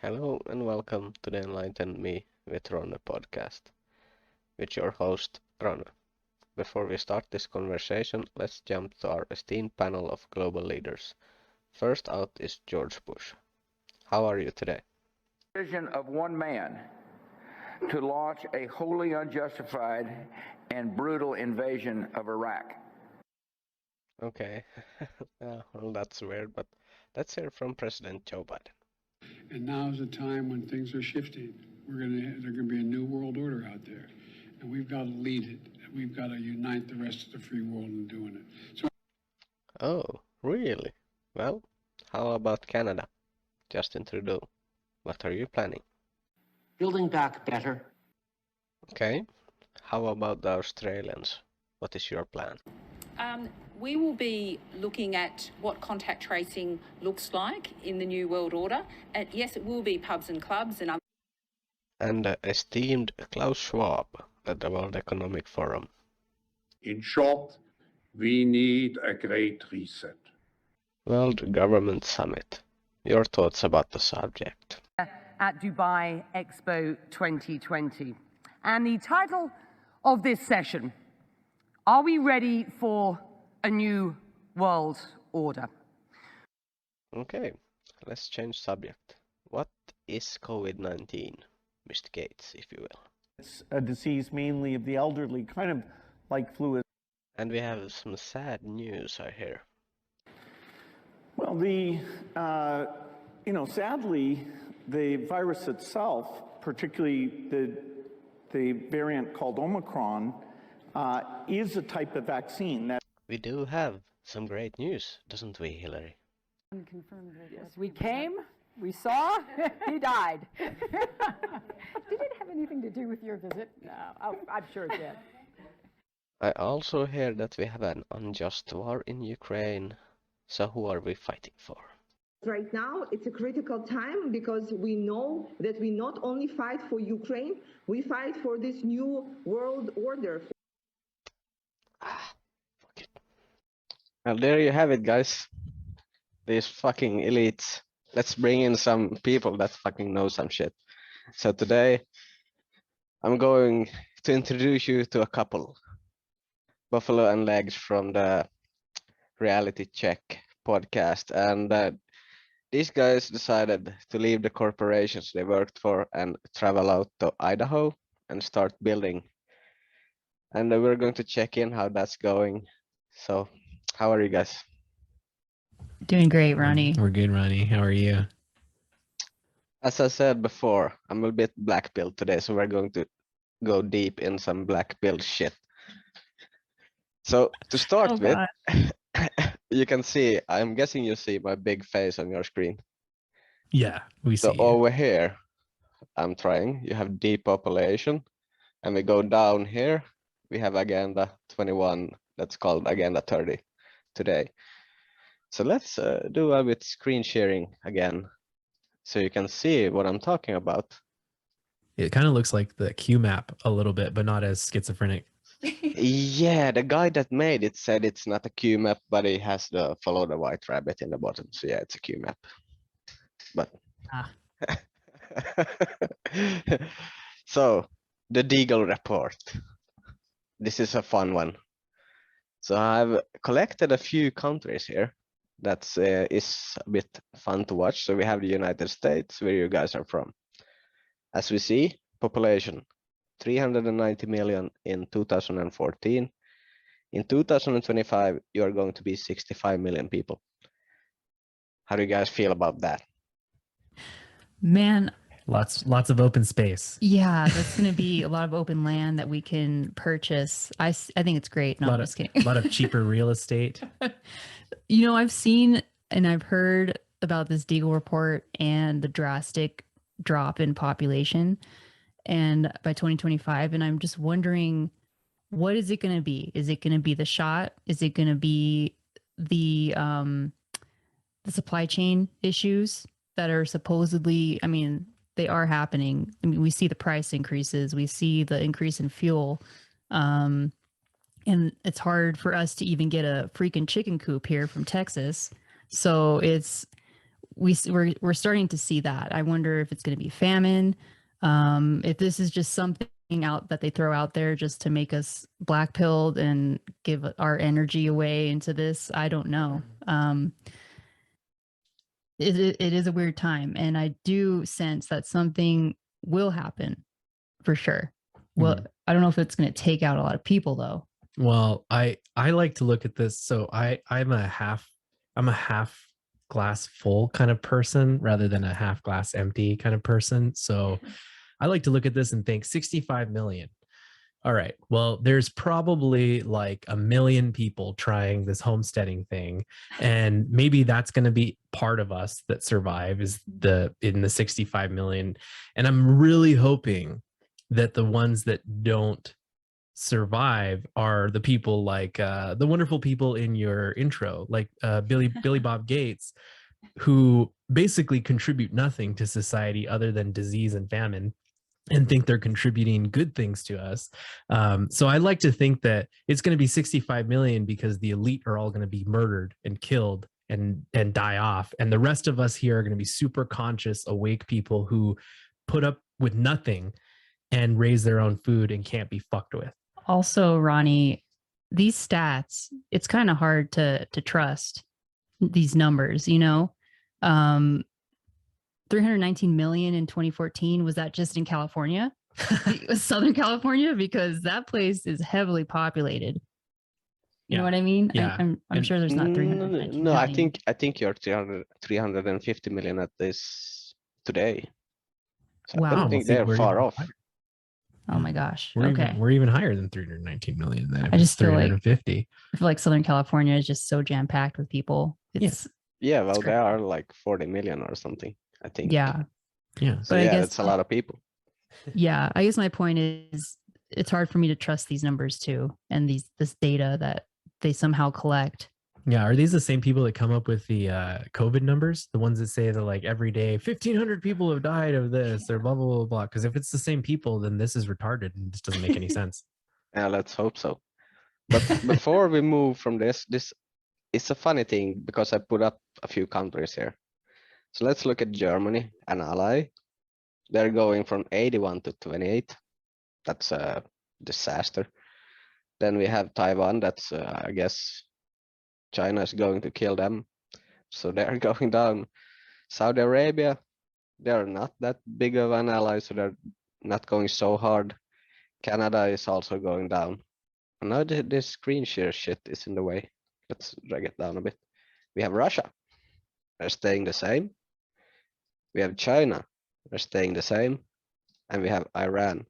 Hello and welcome to the Enlighten Me with Ronny podcast, with your host Ronny. Before we start this conversation, let's jump to our esteemed panel of global leaders. First out is George Bush. How are you today? Vision of one man to launch a wholly unjustified and brutal invasion of Iraq. Okay, well that's weird, but let's hear from President Joe Biden. And now's the time when things are shifting. There's gonna be a new world order out there, and we've got to lead it. We've got to unite the rest of the free world in doing it. So, Oh, really? Well, how about Canada? Justin Trudeau. What are you planning? Building back better. Okay, how about the Australians? What is your plan? We will be looking at what contact tracing looks like in the New World Order. And yes, it will be pubs and clubs And esteemed Klaus Schwab at the World Economic Forum. In short, we need a great reset. World Government Summit. Your thoughts about the subject? At Dubai Expo 2020. And the title of this session, are we ready for a new world order? Okay, let's change subject. What is COVID-19, Mr. Gates, if you will? It's a disease mainly of the elderly, kind of like flu. And we have some sad news, I hear. Well, sadly, the virus itself, particularly the variant called Omicron, is a type of vaccine that. We do have some great news, doesn't we, Hillary? Yes, we came, we saw, he died. Did it have anything to do with your visit? No, I'm sure it did. I also hear that we have an unjust war in Ukraine. So who are we fighting for? Right now, it's a critical time because we know that we not only fight for Ukraine, we fight for this new world order. Fuck it. Well, there you have it, guys. These fucking elites. Let's bring in some people that fucking know some shit. So today, I'm going to introduce you to a couple. Buffalo and Legs from the Reality Check podcast. And these guys decided to leave the corporations they worked for and travel out to Idaho and start building. And we're going to check in how that's going. So, how are you guys? Doing great, Ronnie. We're good, Ronnie. How are you? As I said before, I'm a bit black-pilled today, so we're going to go deep in some black-pilled shit. So, to start with, you can see, I'm guessing you see my big face on your screen. Yeah, we see. So over here, I'm trying, you have depopulation, and we go down here, we have Agenda 21, that's called Agenda 30 today. So let's do a bit screen sharing again, so you can see what I'm talking about. It kind of looks like the Q map a little bit, but not as schizophrenic. Yeah, the guy that made it said it's not a Q map, but it has the follow the white rabbit in the bottom. So yeah, it's a Q map. But so the deagel report. This is a fun one. So I've collected a few countries here. That's is a bit fun to watch. So we have the United States, where you guys are from. As we see, population 390 million in 2014. In 2025, you are going to be 65 million people. How do you guys feel about that? Man, lots of open space. Yeah, that's going to be a lot of open land that we can purchase. I think it's great. No, I'm just kidding. A lot of cheaper real estate. You know, I've seen and I've heard about this deagel report and the drastic drop in population and by 2025, and I'm just wondering, what is it going to be? Is it going to be the shot? Is it going to be the supply chain issues that are supposedly, I mean, they are happening. I mean, we see the price increases, we see the increase in fuel, and it's hard for us to even get a freaking chicken coop here from Texas. So we're starting to see that. I wonder if it's going to be famine, if this is just something out that they throw out there just to make us black-pilled and give our energy away into this. I don't know. It is a weird time, and I do sense that something will happen for sure. Well, I don't know if it's going to take out a lot of people though. Well, I like to look at this. So I'm a half glass full kind of person rather than a half glass empty kind of person. So I like to look at this and think 65 million. All right. Well, there's probably like 1 million people trying this homesteading thing. And maybe that's going to be part of us that survive is in the 65 million. And I'm really hoping that the ones that don't survive are the people like the wonderful people in your intro, like Billy Bob Gates, who basically contribute nothing to society other than disease and famine, and think they're contributing good things to us. So I like to think that it's going to be 65 million because the elite are all going to be murdered and killed and die off. And the rest of us here are going to be super conscious, awake people who put up with nothing and raise their own food and can't be fucked with. Also, Ronnie, these stats, it's kind of hard to trust these numbers, you know? 319 million in 2014, was that just in California? Southern California? Because that place is heavily populated. You know what I mean? Yeah. I'm sure there's not 319 No, million. I think you're 350 million at this today. So Wow. I don't think they're far off. Oh my gosh. We're even higher than 319 million then. I just feel 350. I feel like Southern California is just so jam-packed with people. It's Yeah, well, there are like 40 million or something, I think. Yeah. Yeah. So But I yeah, guess that's a lot of people. Yeah, I guess my point is it's hard for me to trust these numbers too, and this data that they somehow collect. Yeah, are these the same people that come up with the COVID numbers? The ones that say that like every day 1,500 people have died of this or blah, blah, blah, blah. Because if it's the same people, then this is retarded and this doesn't make any sense. Yeah, let's hope so. But before we move from this it's a funny thing because I put up a few countries here. So let's look at Germany, an ally. They're going from 81 to 28. That's a disaster. Then we have Taiwan. That's I guess China is going to kill them. So they're going down. Saudi Arabia, they're not that big of an ally, so they're not going so hard. Canada is also going down. And now this screen share shit is in the way. Let's drag it down a bit. We have Russia. They're staying the same. We have China. They're staying the same. And we have Iran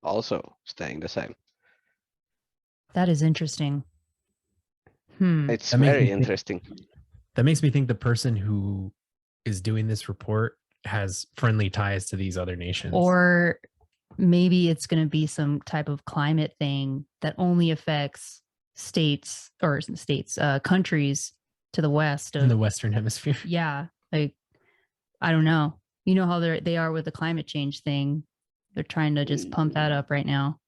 also staying the same. That is interesting. It's very interesting. That makes me think the person who is doing this report has friendly ties to these other nations. Or maybe it's going to be some type of climate thing that only affects countries to the west in the Western Hemisphere. Yeah, like I don't know. You know how they are with the climate change thing. They're trying to just pump that up right now.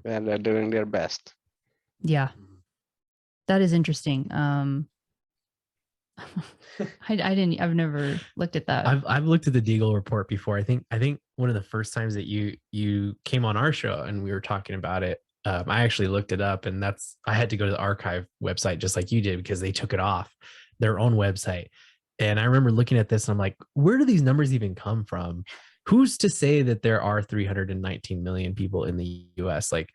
And they're doing their best. Yeah, that is interesting. I've never looked at that. I've looked at the Deagel report before. I think one of the first times that you came on our show and we were talking about it, I actually looked it up, and I had to go to the archive website just like you did because they took it off their own website. And I remember looking at this and I'm like, where do these numbers even come from? Who's to say that there are 319 million people in the US? Like,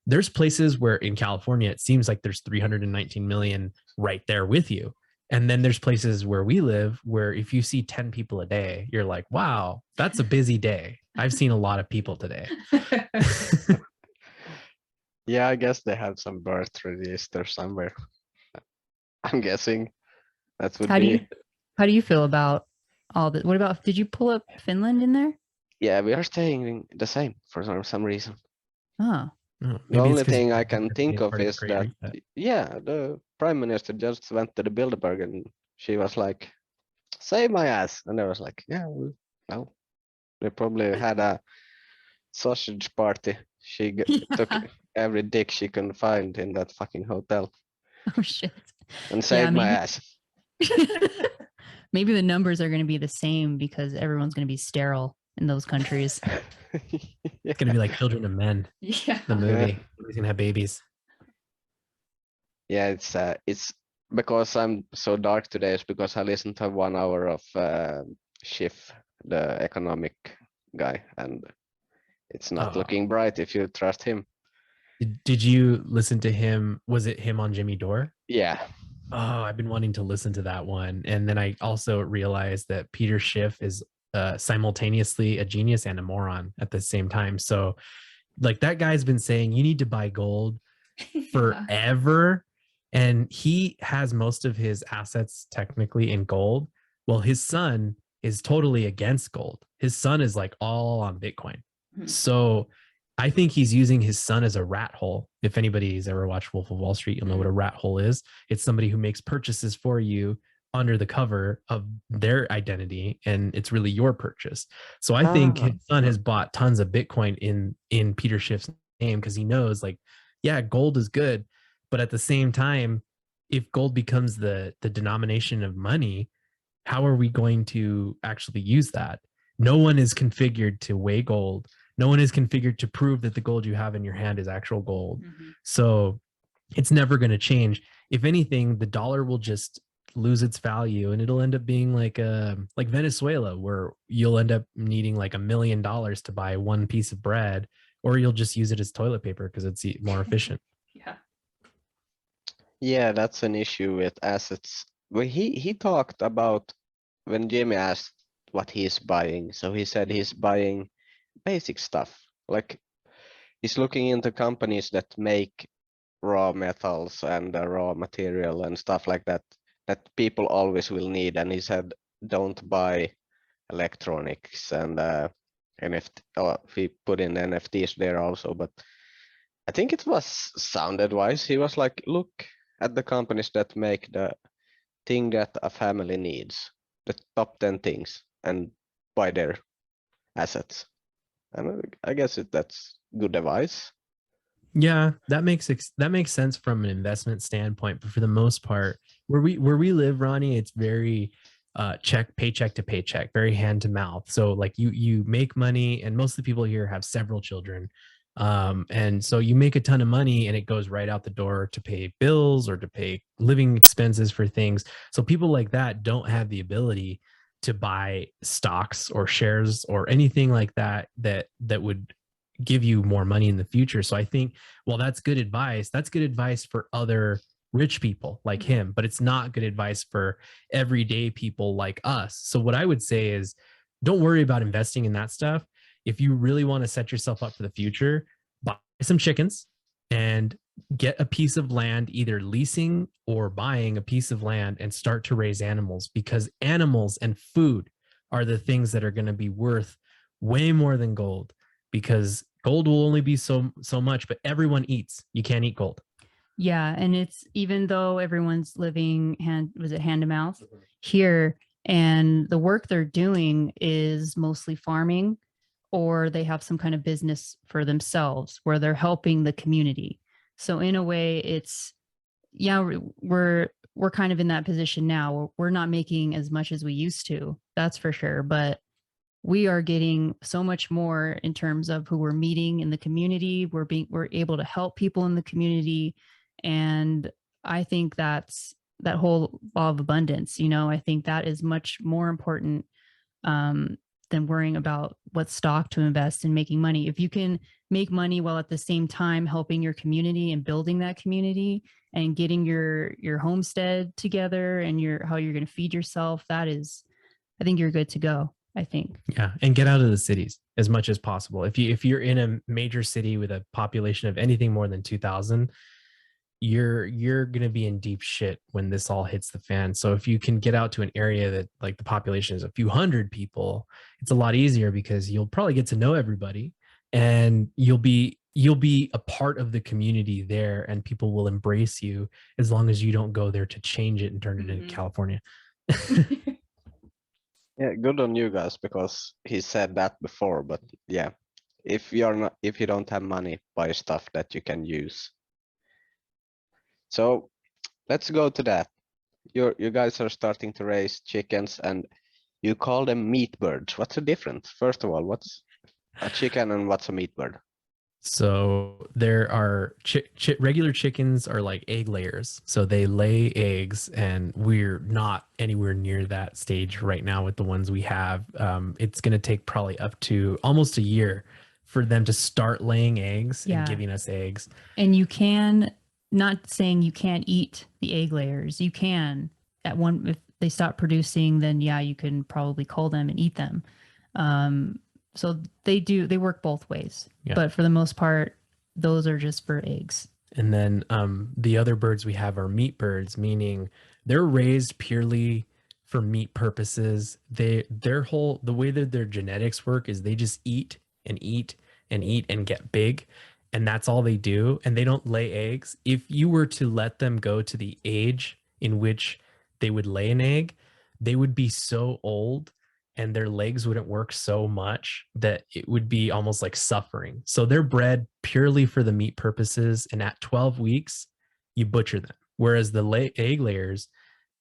there's places where in California, it seems like there's 319 million right there with you. And then there's places where we live where if you see 10 people a day, you're like, wow, that's a busy day. I've seen a lot of people today. Yeah, I guess they have some birth register somewhere. I'm guessing that's would be. How do you feel about all that? What about, did you pull up Finland in there? Yeah, we are staying the same for some reason. Oh. The only thing I can think of is that, yeah, the prime minister just went to the Bilderberg and she was like, save my ass. And I was like, yeah, well, they probably had a sausage party. She took every dick she can find in that fucking hotel. Oh, shit. And saved my ass. maybe the numbers are going to be the same because everyone's going to be sterile in those countries. It's gonna be like Children of Men, Yeah. the movie. Everybody's gonna have babies. Yeah, it's because I'm so dark today. It's because I listened to 1 hour of Schiff, the economic guy, and it's not Oh. looking bright if you trust him. Did you listen to him? Was it him on Jimmy Dore? Yeah. Oh, I've been wanting to listen to that one. And then I also realized that Peter Schiff is simultaneously a genius and a moron at the same time. So like that guy's been saying you need to buy gold forever. And he has most of his assets technically in gold. Well, his son is totally against gold. His son is like all on Bitcoin. So I think he's using his son as a rat hole. If anybody's ever watched Wolf of Wall Street, you'll know what a rat hole is. It's somebody who makes purchases for you under the cover of their identity, and it's really your purchase. So I think his son has bought tons of Bitcoin in Peter Schiff's name because he knows, like, yeah, gold is good, but at the same time, if gold becomes the denomination of money, how are we going to actually use that? No one is configured to weigh gold. No one is configured to prove that the gold you have in your hand is actual gold. So it's never going to change. If anything, the dollar will just lose its value, and it'll end up being like Venezuela, where you'll end up needing like $1 million to buy one piece of bread, or you'll just use it as toilet paper because it's more efficient. Yeah, that's an issue with assets. Well, he talked about when Jimmy asked what he's buying. So he said he's buying basic stuff. Like he's looking into companies that make raw metals and raw material and stuff like that people always will need. And he said, don't buy electronics and NFT. Oh, he put in NFTs there also, but I think it was sound advice. He was like, look at the companies that make the thing that a family needs, the top 10 things, and buy their assets. And I guess that's good advice. Yeah, that makes sense from an investment standpoint, but for the most part, where we live, Ronnie, it's very paycheck to paycheck, very hand to mouth. So like you make money, and most of the people here have several children. And so you make a ton of money and it goes right out the door to pay bills or to pay living expenses for things. So people like that don't have the ability to buy stocks or shares or anything like that would give you more money in the future. So I think, well, that's good advice. That's good advice for other rich people like him, but it's not good advice for everyday people like us. So what I would say is, don't worry about investing in that stuff. If you really want to set yourself up for the future, buy some chickens and get a piece of land, either leasing or buying a piece of land, and start to raise animals, because animals and food are the things that are going to be worth way more than gold, because gold will only be so much, but everyone eats. You can't eat gold. Yeah, and it's, even though everyone's living hand to mouth here, and the work they're doing is mostly farming, or they have some kind of business for themselves where they're helping the community. So in a way, it's, yeah, we're kind of in that position now. We're not making as much as we used to, that's for sure, but we are getting so much more in terms of who we're meeting in the community. We're able to help people in the community. And I think that's that whole law of abundance, I think that is much more important than worrying about what stock to invest in making money. If you can make money while at the same time helping your community and building that community and getting your homestead together and how you're going to feed yourself, I think you're good to go. I think. Yeah, and get out of the cities as much as possible. If you're in a major city with a population of anything more than 2,000, you're going to be in deep shit when this all hits the fan. So if you can get out to an area that like the population is a few hundred people, it's a lot easier, because you'll probably get to know everybody, and you'll be a part of the community there, and people will embrace you as long as you don't go there to change it and turn it into California. Yeah, good on you guys, because he said that before, but yeah, if you don't have money, buy stuff that you can use. So let's go to that. you guys are starting to raise chickens and you call them meat birds. What's the difference? First of all, what's a chicken and what's a meat bird? So there are regular chickens are like egg layers. So they lay eggs, and we're not anywhere near that stage right now with the ones we have. It's going to take probably up to almost a year for them to start laying eggs and giving us eggs. And you can, not saying you can't eat the egg layers. You can, at one, if they stop producing, then yeah, you can probably cull them and eat them. So they work both ways, but for the most part, those are just for eggs. And then the other birds we have are meat birds, meaning they're raised purely for meat purposes. The way that their genetics work is they just eat and eat and eat and get big. And that's all they do. And they don't lay eggs. If you were to let them go to the age in which they would lay an egg, they would be so old and their legs wouldn't work so much that it would be almost like suffering. So they're bred purely for the meat purposes. And at 12 weeks, you butcher them. Whereas the egg layers,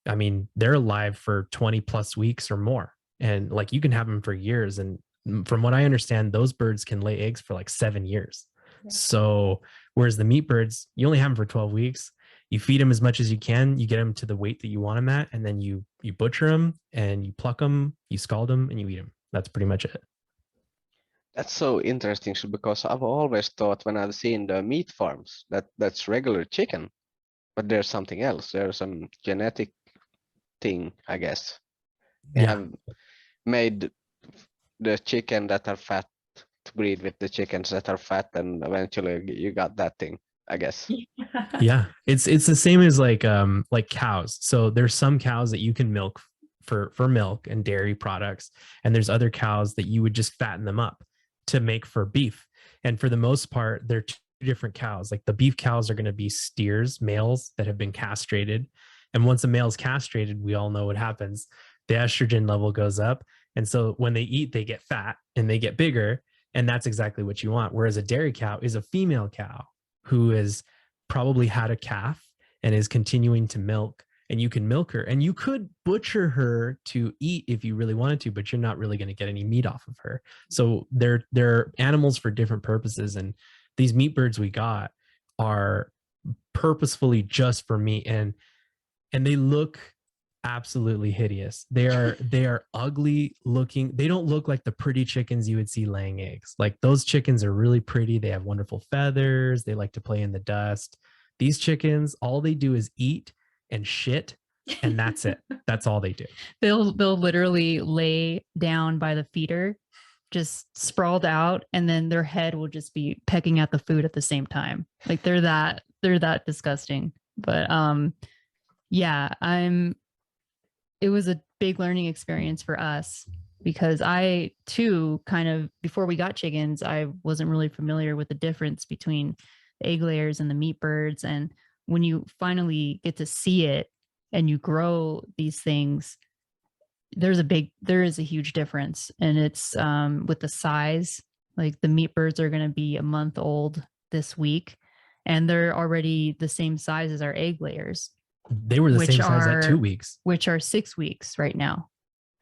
I mean, they're alive for 20 plus weeks or more. And like you can have them for years. And from what I understand, those birds can lay eggs for like 7 years. Yeah. So whereas the meat birds, you only have them for 12 weeks. You feed them as much as you can, you get them to the weight that you want them at, and then you butcher them and you pluck them, you scald them, and you eat them. That's pretty much it. That's so interesting because I've always thought when I've seen the meat farms that's regular chicken, but there's something else. There's some genetic thing, I guess. They have made the chicken that are fat to breed with the chickens that are fat, and eventually you got that thing, I guess. Yeah, it's the same as like cows. So there's some cows that you can milk for milk and dairy products, and there's other cows that you would just fatten them up to make for beef. And for the most part, they're two different cows. Like the beef cows are going to be steers, males that have been castrated. And once a male is castrated, we all know what happens. The estrogen level goes up. And so when they eat, they get fat and they get bigger. And that's exactly what you want. Whereas a dairy cow is a female cow who has probably had a calf and is continuing to milk, and you can milk her and you could butcher her to eat if you really wanted to, but you're not really going to get any meat off of her. So they're animals for different purposes. And these meat birds we got are purposefully just for meat, and they look absolutely hideous. They are ugly looking. They don't look like the pretty chickens you would see laying eggs. Like those chickens are really pretty. They have wonderful feathers. They like to play in the dust. These chickens, all they do is eat and shit, and that's it. That's all they do. They'll literally lay down by the feeder, just sprawled out, and then their head will just be pecking at the food at the same time. Like they're that disgusting. But yeah, it was a big learning experience for us because I too kind of, before we got chickens, I wasn't really familiar with the difference between the egg layers and the meat birds. And when you finally get to see it and you grow these things, there is a huge difference. And it's with the size, like the meat birds are going to be a month old this week, and they're already the same size as our egg layers. They were the same size at 2 weeks, which are 6 weeks right now.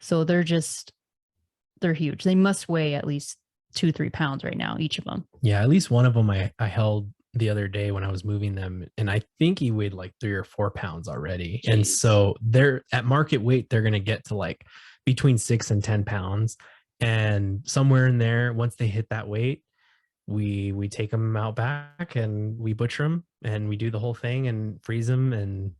So they're huge. They must weigh at least 2-3 pounds right now, each of them. Yeah, at least one of them I held the other day when I was moving them, and I think he weighed like 3 or 4 pounds already. Jeez. And so they're at market weight, they're going to get to like between 6 and 10 pounds. And somewhere in there, once they hit that weight, we take them out back and we butcher them and we do the whole thing and freeze them. And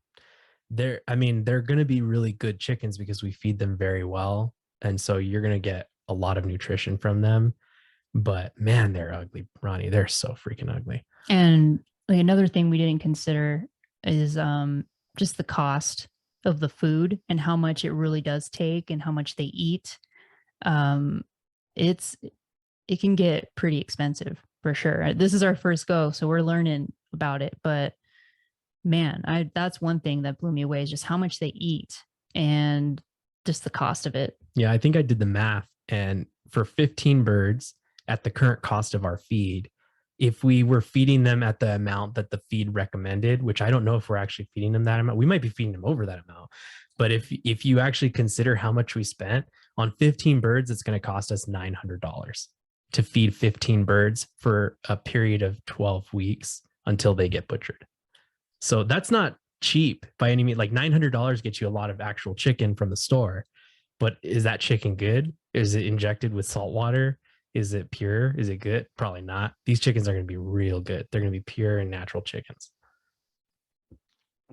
they're going to be really good chickens because we feed them very well. And so you're going to get a lot of nutrition from them. But man, they're ugly, Ronnie. They're so freaking ugly. And like another thing we didn't consider is just the cost of the food and how much it really does take and how much they eat. It can get pretty expensive for sure. This is our first go, so we're learning about it. But man, that's one thing that blew me away is just how much they eat and just the cost of it. Yeah, I think I did the math, and for 15 birds at the current cost of our feed, if we were feeding them at the amount that the feed recommended, which I don't know if we're actually feeding them that amount, we might be feeding them over that amount. But if you actually consider how much we spent on 15 birds, it's going to cost us $900 to feed 15 birds for a period of 12 weeks until they get butchered. So that's not cheap by any means. Like $900 gets you a lot of actual chicken from the store, but is that chicken good? Is it injected with salt water? Is it pure? Is it good? Probably not. These chickens are going to be real good. They're going to be pure and natural chickens.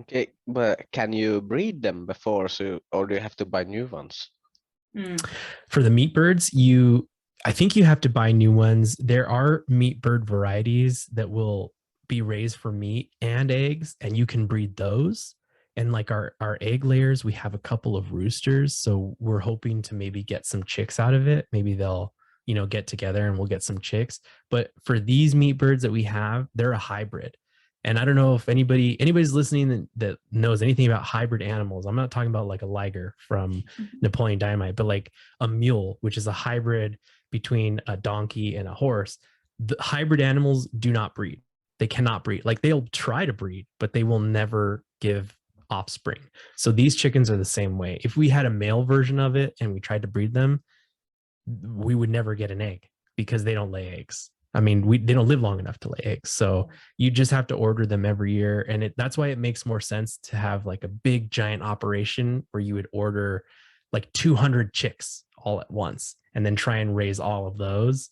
Okay, but can you breed them before, or do you have to buy new ones? For the meat birds, I think you have to buy new ones. There are meat bird varieties that will be raised for meat and eggs, and you can breed those. And like our egg layers, we have a couple of roosters, so we're hoping to maybe get some chicks out of it. Maybe they'll get together and we'll get some chicks. But for these meat birds that we have, they're a hybrid. And I don't know if anybody's listening that knows anything about hybrid animals. I'm not talking about like a liger from Napoleon Dynamite, but like a mule, which is a hybrid between a donkey and a horse. The hybrid animals do not breed. They cannot breed. Like they'll try to breed, but they will never give offspring. So these chickens are the same way. If we had a male version of it and we tried to breed them, we would never get an egg because they don't lay eggs. I mean, they don't live long enough to lay eggs. So you just have to order them every year. And that's why it makes more sense to have like a big giant operation where you would order like 200 chicks all at once and then try and raise all of those,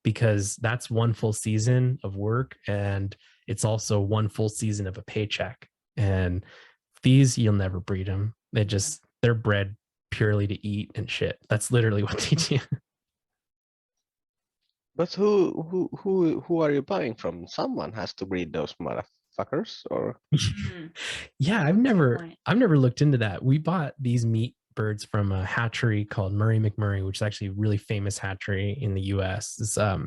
because that's one full season of work. And it's also one full season of a paycheck. And these, you'll never breed them. They're bred purely to eat and shit. That's literally what they do. But who are you buying from? Someone has to breed those motherfuckers, or Yeah, I've never looked into that. We bought these meat birds from a hatchery called Murray McMurray, which is actually a really famous hatchery in the US.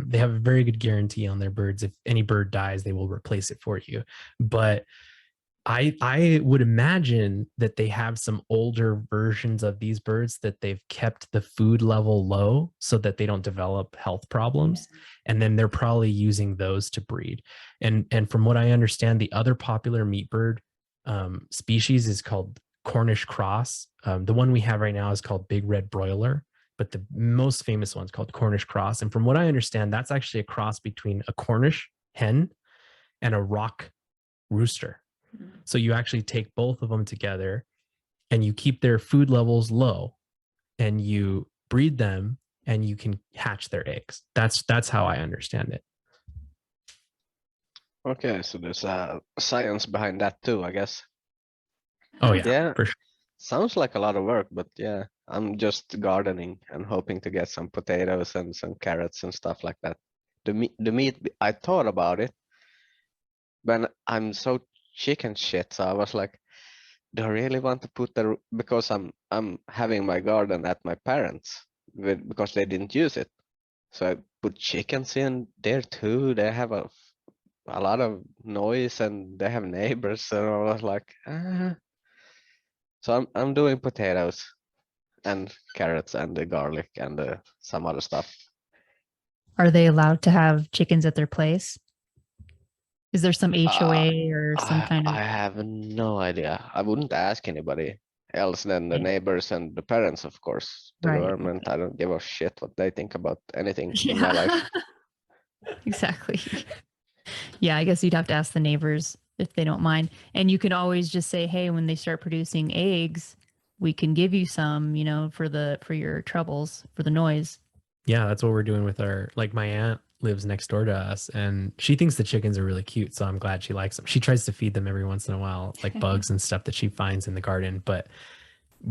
They have a very good guarantee on their birds. If any bird dies, they will replace it for you. But I would imagine that they have some older versions of these birds that they've kept the food level low so that they don't develop health problems. And then they're probably using those to breed. And from what I understand, the other popular meat bird species is called Cornish cross. The one we have right now is called big red broiler, but the most famous one's called Cornish cross. And from what I understand, that's actually a cross between a Cornish hen and a rock rooster. So you actually take both of them together and you keep their food levels low and you breed them and you can hatch their eggs. That's how I understand it. okay, so there's science behind that too, I guess. Oh yeah, Yeah, for sure. sounds like a lot of work, but yeah, I'm just gardening and hoping to get some potatoes and some carrots and stuff like that. The meat, I thought about it, but I'm so chicken shit, so I was like, do I really want to put because I'm having my garden at my parents because they didn't use it, so I put chickens in there too. They have a lot of noise and they have neighbors, so I was like, so I'm doing potatoes and carrots and the garlic and some other stuff. Are they allowed to have chickens at their place? Is there some HOA or some kind of? I have no idea. I wouldn't ask anybody else than the neighbors and the parents, of course. The Right. government, I don't give a shit what they think about anything in my life. Exactly. Yeah, I guess you'd have to ask the neighbors if they don't mind. And you can always just say, hey, when they start producing eggs, we can give you some, for your troubles, for the noise. Yeah, that's what we're doing with my aunt lives next door to us and she thinks the chickens are really cute. So I'm glad she likes them. She tries to feed them every once in a while, like bugs and stuff that she finds in the garden. But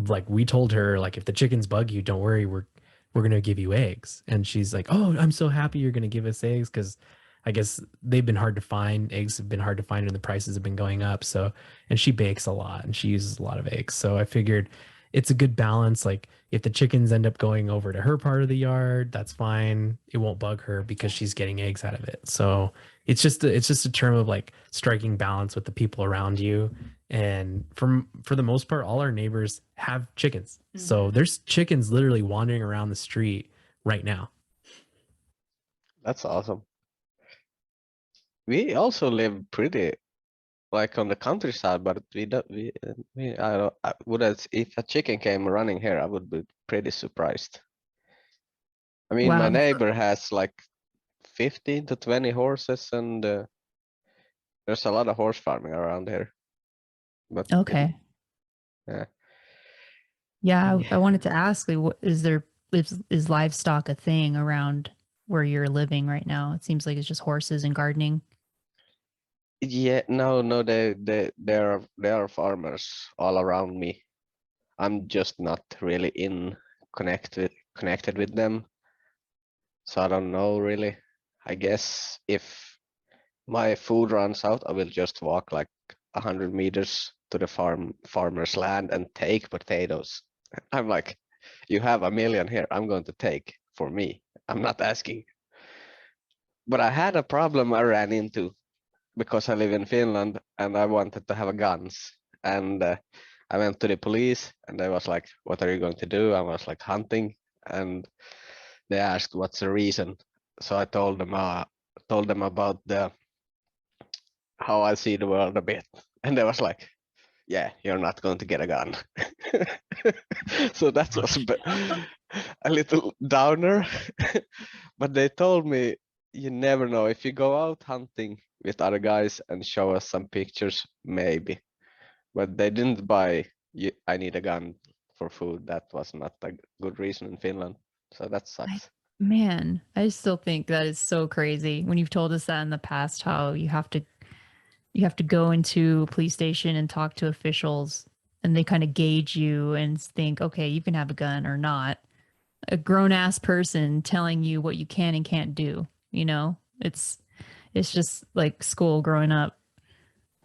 like we told her, like, if the chickens bug you, don't worry, we're going to give you eggs. And she's like, oh, I'm so happy you're going to give us eggs. Cause I guess they've been hard to find. Eggs have been hard to find and the prices have been going up. So, and she bakes a lot and she uses a lot of eggs. So I figured it's a good balance. Like if the chickens end up going over to her part of the yard, that's fine. It won't bug her because she's getting eggs out of it. So it's just a term of like striking balance with the people around you. And for the most part, all our neighbors have chickens. Mm-hmm. So there's chickens literally wandering around the street right now. That's awesome. we also live pretty like on the countryside, but we don't. I don't. I would if a chicken came running here, I would be pretty surprised. I mean, my Wow. neighbor has like 15 to 20 horses, and there's a lot of horse farming around here. But Okay. yeah. Yeah, I wanted to ask, like, what is livestock a thing around where you're living right now? It seems like it's just horses and gardening. Yeah, no, there are farmers all around me. I'm just not really connected with them, so I don't know really. I guess if my food runs out, I will just walk like 100 meters to the farmer's land and take potatoes. I'm like, you have a million here. I'm going to take for me. I'm not asking. But I had a problem I ran into because I live in Finland and I wanted to have a guns. And I went to the police and they was like, what are you going to do? I was like hunting, and they asked what's the reason. So I told them about how I see the world a bit. And they was like, yeah, you're not going to get a gun. So that was a little downer. But they told me, you never know. If you go out hunting with other guys and show us some pictures, maybe. But they didn't buy, I need a gun for food. That was not a good reason in Finland. So that sucks. Man, I still think that is so crazy when you've told us that in the past, how you have to go into a police station and talk to officials and they kind of gauge you and think, okay, you can have a gun or not. A grown ass person telling you what you can and can't do, you know? It's just like school growing up.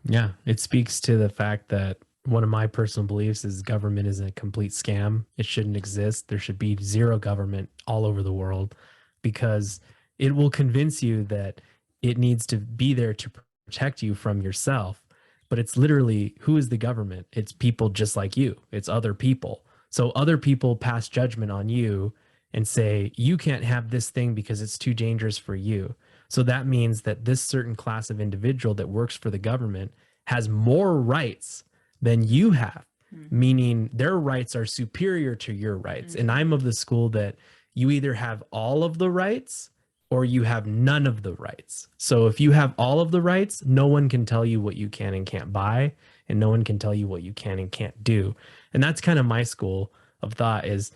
Yeah, it speaks to the fact that one of my personal beliefs is government is a complete scam. It shouldn't exist. There should be zero government all over the world, because it will convince you that it needs to be there to protect you from yourself. But it's literally, who is the government? It's people just like you. It's other people. So other people pass judgment on you and say, you can't have this thing because it's too dangerous for you. So that means that this certain class of individual that works for the government has more rights than you have, meaning their rights are superior to your rights. And I'm of the school that you either have all of the rights or you have none of the rights. So if you have all of the rights, no one can tell you what you can and can't buy, and no one can tell you what you can and can't do. And that's kind of my school of thought, is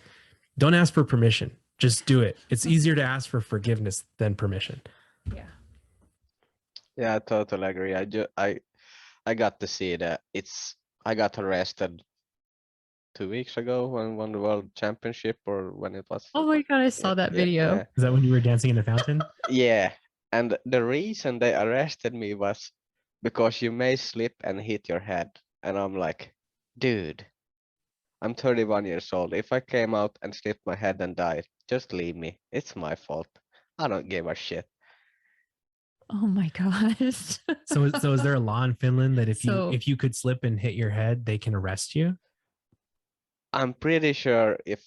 don't ask for permission, just do it. It's easier to ask for forgiveness than permission. Yeah, I totally agree. I got to see that I got arrested 2 weeks ago when won the world championship, or when it was. Oh my God, I saw that video. Yeah. Is that when you were dancing in the fountain? Yeah. And the reason they arrested me was because you may slip and hit your head. And I'm like, dude, I'm 31 years old. If I came out and slipped my head and died, just leave me. It's my fault. I don't give a shit. Oh my gosh. So is there a law in Finland that if So- you could slip and hit your head, they can arrest you? I'm pretty sure if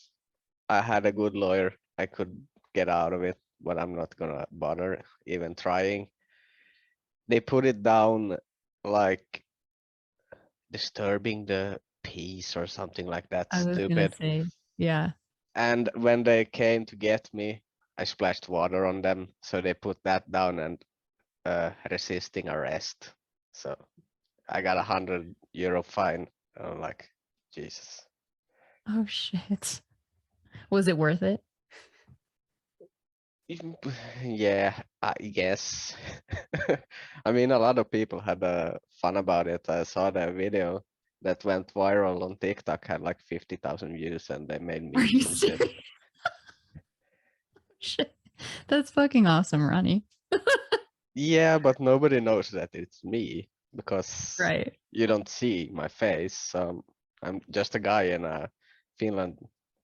I had a good lawyer, I could get out of it, but I'm not gonna bother even trying. They put it down like disturbing the peace or something like that. I was gonna Stupid. say, yeah. And when they came to get me, I splashed water on them, so they put that down and resisting arrest. So I got €100 fine. I'm like, Jesus. Oh shit. Was it worth it? Yeah, I guess. I mean, a lot of people had fun about it. I saw the video that went viral on TikTok, had like 50,000 views, and they made Are you memes and shit. serious? Shit. That's fucking awesome, Ronnie. Yeah, but nobody knows that it's me because Right. you don't see my face. So I'm just a guy in a Finland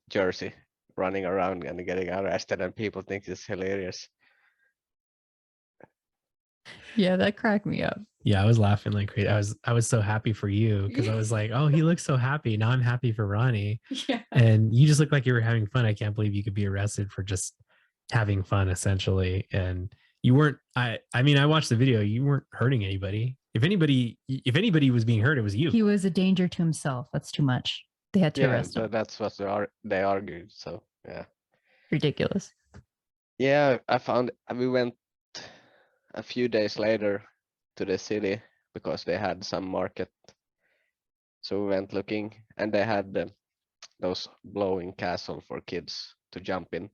jersey running around and getting arrested, and people think it's hilarious. Yeah, that cracked me up. Yeah, I was laughing like crazy. I was so happy for you, because I was like, oh, he looks so happy. Now I'm happy for Ronnie. Yeah. And you just look like you were having fun. I can't believe you could be arrested for just having fun, essentially. And You weren't. I mean, I watched the video. You weren't hurting anybody. If anybody was being hurt, it was you. He was a danger to himself. That's too much. They had to Yeah, arrest him. that's what they argued. So yeah. Ridiculous. Yeah, I found we went a few days later to the city because they had some market. So we went looking, and they had those blowing castle for kids to jump in.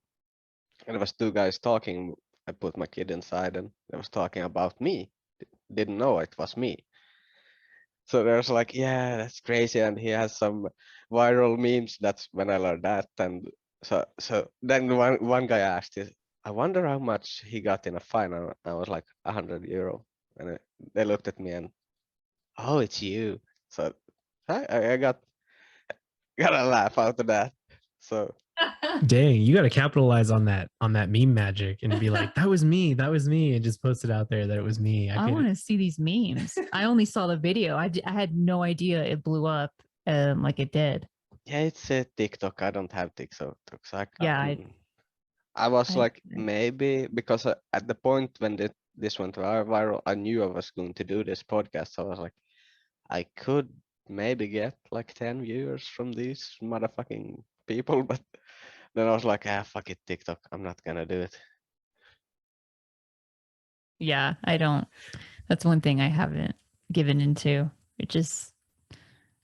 And there was two guys talking. I put my kid inside, and they was talking about me. Didn't know it was me. So there's like, yeah, that's crazy, and he has some viral memes. That's when I learned that, and so then one guy asked, I wonder how much he got in a fine. And I was like, €100, and they looked at me and, oh, it's you. So I got a laugh out of that. So Dang, you got to capitalize on that meme magic and be like, that was me, and just post it out there that it was me. I want to see these memes. I only saw the video. I had no idea it blew up like it did. yeah, it's a TikTok. I don't have TikTok, so Yeah, I was like, maybe because at the point when this went viral, I knew I was going to do this podcast. So I was like, I could maybe get like 10 viewers from these motherfucking people, but then I was like, fuck it, TikTok. I'm not gonna do it. Yeah, I don't. That's one thing I haven't given into. It just,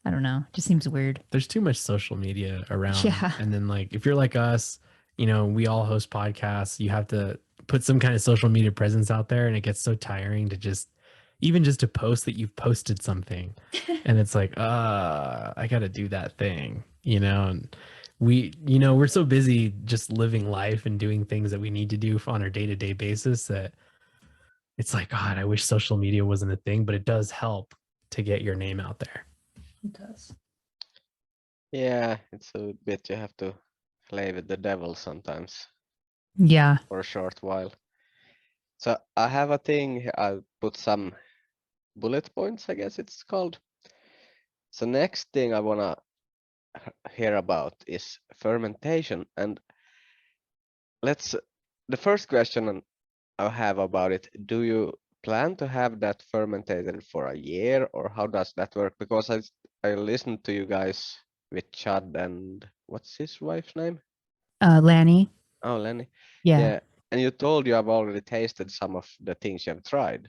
I don't know. It just seems weird. There's too much social media around. Yeah. And then like, if you're like us, you know, we all host podcasts. You have to put some kind of social media presence out there, and it gets so tiring to just to post that you've posted something. And it's like, I got to do that thing, you know. And we're so busy just living life and doing things that we need to do on our day-to-day basis that it's like, God, I wish social media wasn't a thing, but it does help to get your name out there. It does. Yeah, it's a bit, you have to play with the devil sometimes. Yeah. For a short while. So I have a thing, I'll put some bullet points, I guess it's called. So next thing I wanna hear about is fermentation, and the first question I have about it, do you plan to have that fermented for a year, or how does that work? Because I listened to you guys with Chad and what's his wife's name? Lanny. Oh, Lenny. Yeah. And you told you have already tasted some of the things you have tried.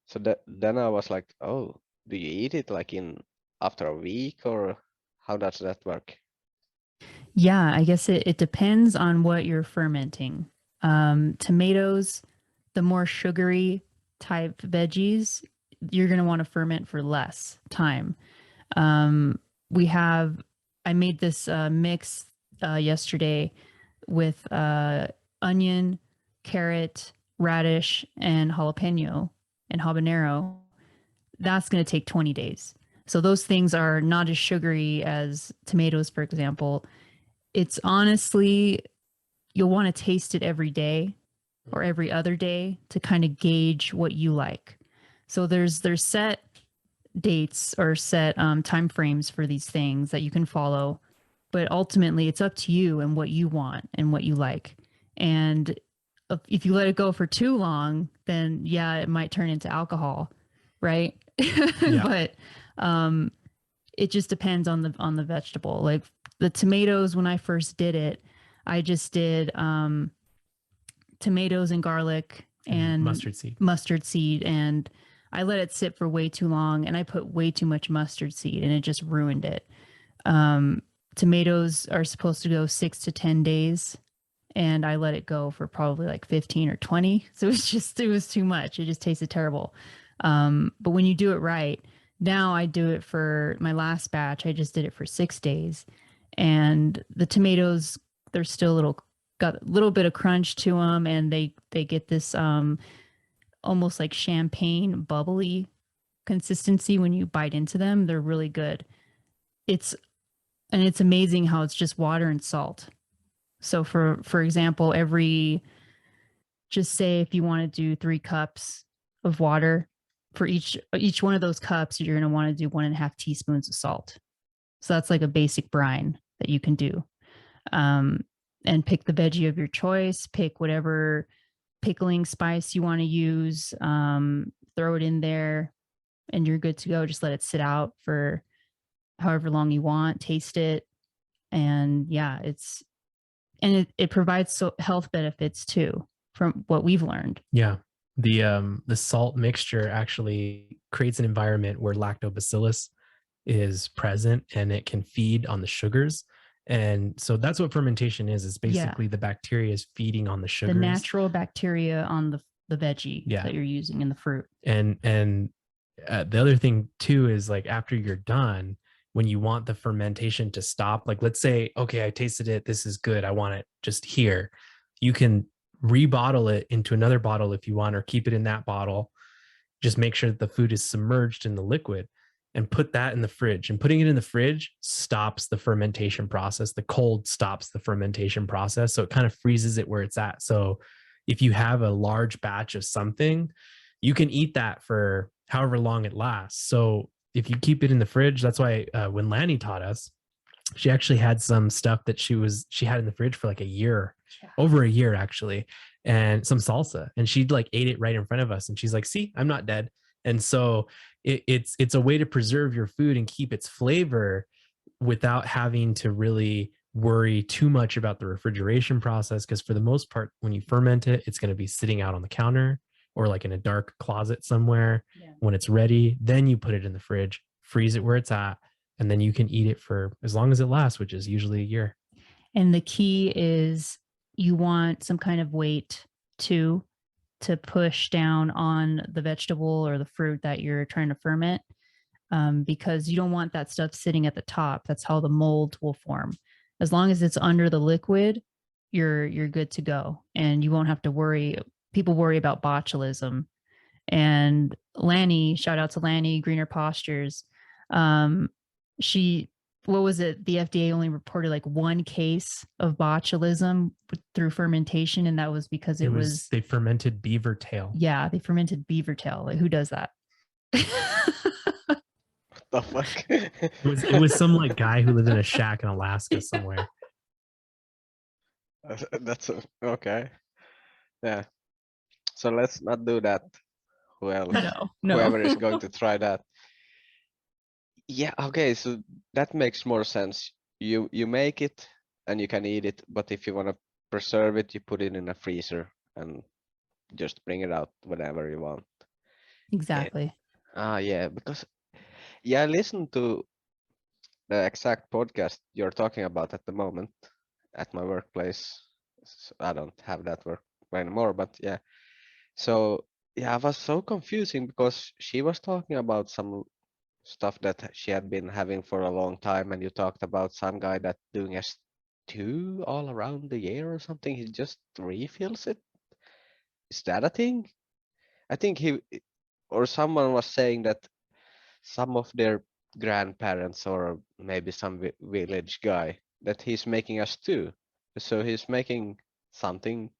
So then I was like, oh, do you eat it like after a week, or how does that work? Yeah, I guess it depends on what you're fermenting. Tomatoes, the more sugary type veggies, you're going to want to ferment for less time. I made this mix yesterday with onion, carrot, radish, and jalapeno and habanero. That's going to take 20 days. So those things are not as sugary as tomatoes, for example. It's honestly, you'll want to taste it every day or every other day to kind of gauge what you like. So there's set dates or set time frames for these things that you can follow, but ultimately it's up to you and what you want and what you like. And if you let it go for too long, then yeah, it might turn into alcohol, right? Yeah. But it just depends on the vegetable. Like the tomatoes, when I first did it, I just did tomatoes and garlic and mustard seed, and I let it sit for way too long, and I put way too much mustard seed, and it just ruined it. Tomatoes are supposed to go 6 to 10 days, and I let it go for probably like 15 or 20. So it was too much. It just tasted terrible. But when you do it right, now I do it for my last batch. I just did it for 6 days, and the tomatoes, they're still got a little bit of crunch to them, and they get this almost like champagne bubbly consistency when you bite into them. They're really good. It's amazing how it's just water and salt. So for example, just say if you want to do 3 cups of water, for each one of those cups, you're going to want to do 1.5 teaspoons of salt. So that's like a basic brine that you can do. And pick the veggie of your choice, pick whatever pickling spice you want to use, throw it in there and you're good to go. Just let it sit out for however long you want, taste it. And yeah, it provides health benefits too, from what we've learned. Yeah. The salt mixture actually creates an environment where lactobacillus is present and it can feed on the sugars. And so that's what fermentation is basically the bacteria is feeding on the sugars. The natural bacteria on the veggie that you're using in the fruit. And the other thing too is like after you're done, when you want the fermentation to stop, like let's say, okay, I tasted it, this is good, I want it just here. You can rebottle it into another bottle if you want, or keep it in that bottle. Just make sure that the food is submerged in the liquid and put that in the fridge. And putting it in the fridge stops the fermentation process. The cold stops the fermentation process. So it kind of freezes it where it's at. So if you have a large batch of something, you can eat that for however long it lasts. So if you keep it in the fridge, that's why when Lanny taught us, she actually had some stuff that she had in the fridge for like a year, over a year actually, and some salsa, and she'd like ate it right in front of us. And she's like, see, I'm not dead. And so it's a way to preserve your food and keep its flavor without having to really worry too much about the refrigeration process. Because for the most part, when you ferment it, it's going to be sitting out on the counter or like in a dark closet somewhere. When it's ready, then you put it in the fridge, freeze it where it's at, and then you can eat it for as long as it lasts, which is usually a year. And the key is you want some kind of weight to push down on the vegetable or the fruit that you're trying to ferment, because you don't want that stuff sitting at the top. That's how the mold will form. As long as it's under the liquid, you're good to go, and you won't have to worry. People worry about botulism. And Lanny, shout out to Lanny, Greener Postures. What was it? The FDA only reported like one case of botulism through fermentation. And that was because they fermented beaver tail. Yeah. They fermented beaver tail. Like, who does that? What the fuck? It was some like guy who lived in a shack in Alaska somewhere. That's okay. Yeah. So let's not do that. Well, No. whoever is going to try that. Yeah, okay, so that makes more sense. You make it and you can eat it, but if you want to preserve it, you put it in a freezer and just bring it out whenever you want. Exactly. Yeah, because I listened to the exact podcast you're talking about at the moment at my workplace. So I don't have that work anymore, but yeah. So yeah, I was so confusing because she was talking about some stuff that she had been having for a long time, and you talked about some guy that doing a stew all around the year or something. He just refills it. Is that a thing? I think someone was saying that some of their grandparents or maybe some village guy that he's making a stew. So he's making something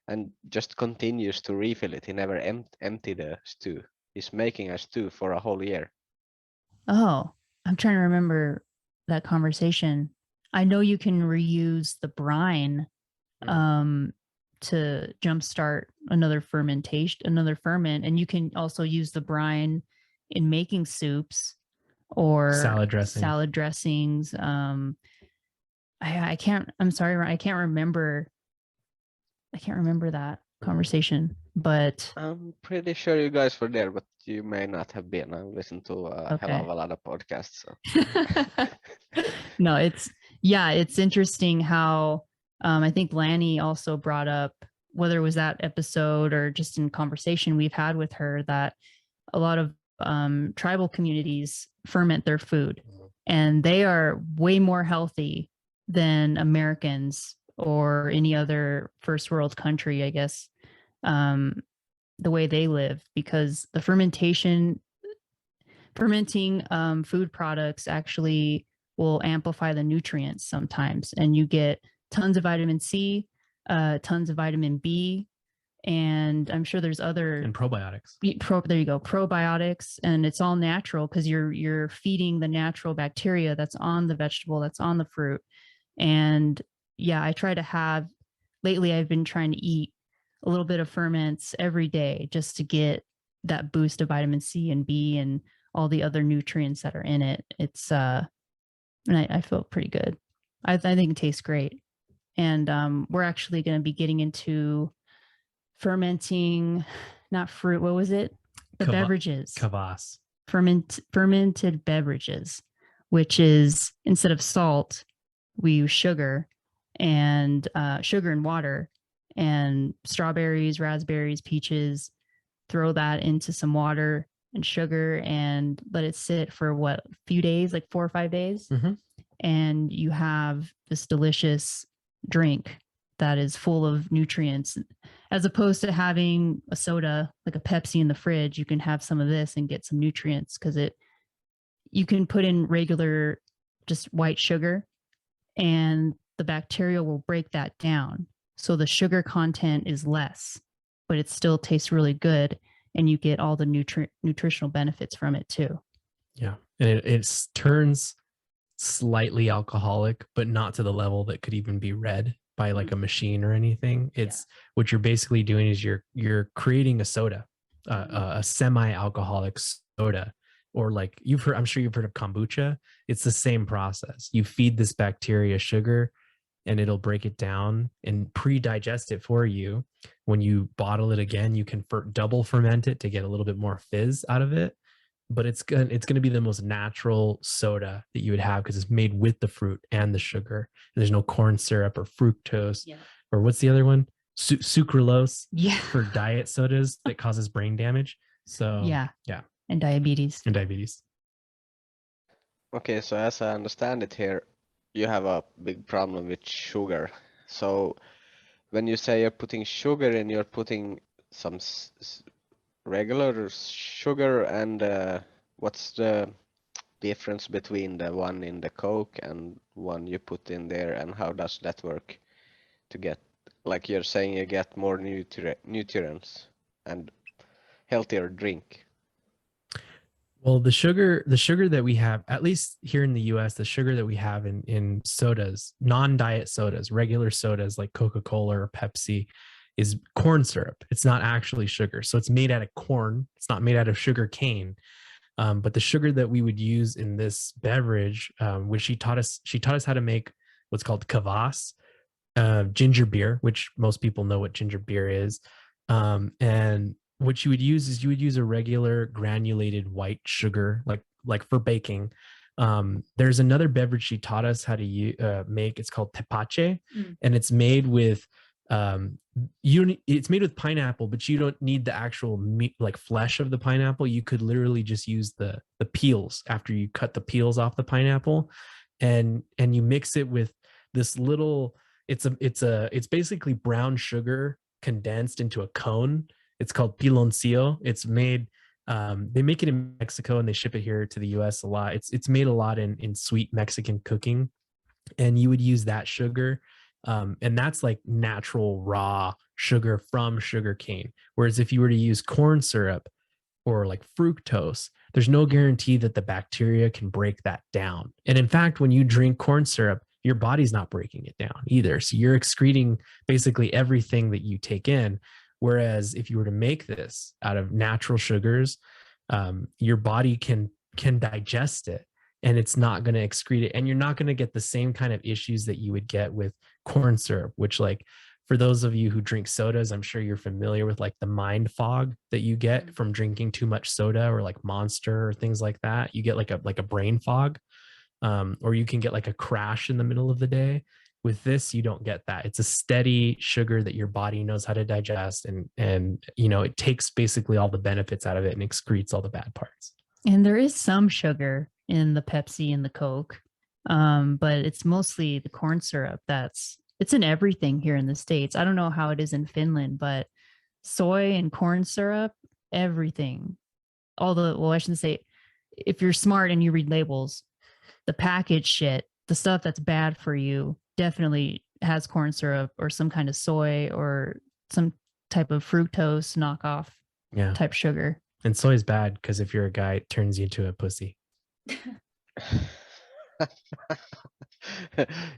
and just continues to refill it. He never empty the stew. He's making a stew for a whole year. Oh, I'm trying to remember that conversation. I know you can reuse the brine to jumpstart another ferment, and you can also use the brine in making soups or salad dressings. I'm sorry, I can't remember that conversation, but I'm pretty sure you guys were there, but you may not have been. I listened to a hell of a lot of podcasts. So. No, it's interesting how I think Lanny also brought up, whether it was that episode or just in conversation we've had with her, that a lot of tribal communities ferment their food, and they are way more healthy than Americans or any other first world country, I guess, the way they live, because the fermenting food products actually will amplify the nutrients sometimes, and you get tons of vitamin C, tons of vitamin B, and I'm sure there's other and probiotics. There you go, probiotics, and it's all natural because you're feeding the natural bacteria that's on the vegetable, that's on the fruit. And yeah, lately I've been trying to eat a little bit of ferments every day just to get that boost of vitamin C and B and all the other nutrients that are in it. It's and I feel pretty good. I think it tastes great. And we're actually going to be getting into fermenting, not fruit. What was it? The beverages. Kvass. Fermented beverages, which is instead of salt, we use sugar and water and strawberries, raspberries, peaches. Throw that into some water and sugar and let it sit for a few days, like 4 or 5 days. Mm-hmm. And you have this delicious drink that is full of nutrients. As opposed to having a soda, like a Pepsi in the fridge, you can have some of this and get some nutrients because you can put in regular just white sugar and the bacteria will break that down. So the sugar content is less, but it still tastes really good and you get all the nutritional benefits from it too. Yeah. And it turns slightly alcoholic, but not to the level that could even be read by like a machine or anything. It's what you're basically doing is you're creating a soda, a semi-alcoholic soda, or like I'm sure you've heard of kombucha. It's the same process. You feed this bacteria sugar and it'll break it down and pre-digest it for you. When you bottle it again, you can double ferment it to get a little bit more fizz out of it. But it's going to be the most natural soda that you would have because it's made with the fruit and the sugar. And there's no corn syrup or fructose or what's the other one? Sucralose for diet sodas that causes brain damage. So yeah. And diabetes. Okay, so as I understand it here, you have a big problem with sugar. So when you say you're putting sugar in, you're putting some regular sugar, and what's the difference between the one in the Coke and one you put in there, and how does that work to get, like you're saying, you get more nutrients and healthier drink? Well, the sugar that we have, at least here in the US, the sugar that we have in sodas, non-diet sodas, regular sodas like Coca-Cola or Pepsi, is corn syrup. It's not actually sugar. So it's made out of corn. It's not made out of sugar cane. But the sugar that we would use in this beverage, which she taught us how to make what's called kvass, ginger beer, which most people know what ginger beer is. And what you would use is you would use a regular granulated white sugar, like for baking. There's another beverage she taught us how to make. It's called tepache, and it's made with it's made with pineapple, but you don't need the actual meat, like flesh of the pineapple. You could literally just use the peels after you cut the peels off the pineapple, and you mix it with this little. It's basically brown sugar condensed into a cone. It's called piloncillo. It's made. They make it in Mexico and they ship it here to the US a lot. It's made a lot in sweet Mexican cooking, and you would use that sugar. And that's like natural raw sugar from sugar cane. Whereas if you were to use corn syrup or like fructose, there's no guarantee that the bacteria can break that down. And in fact, when you drink corn syrup, your body's not breaking it down either. So you're excreting basically everything that you take in. Whereas if you were to make this out of natural sugars, your body can digest it. And it's not going to excrete it. And you're not going to get the same kind of issues that you would get with corn syrup, which, like, for those of you who drink sodas, I'm sure you're familiar with like the mind fog that you get from drinking too much soda, or like Monster or things like that. You get like a brain fog, or you can get like a crash in the middle of the day. With this, you don't get that. It's a steady sugar that your body knows how to digest, and it takes basically all the benefits out of it and excretes all the bad parts. And there is some sugar in the Pepsi and the Coke, but it's mostly the corn syrup it's in everything here in the States. I don't know how it is in Finland, but soy and corn syrup, everything. I shouldn't say, if you're smart and you read labels, the packaged shit, the stuff that's bad for you, definitely has corn syrup or some kind of soy or some type of fructose knockoff type sugar. And soy is bad because if you're a guy, it turns you into a pussy.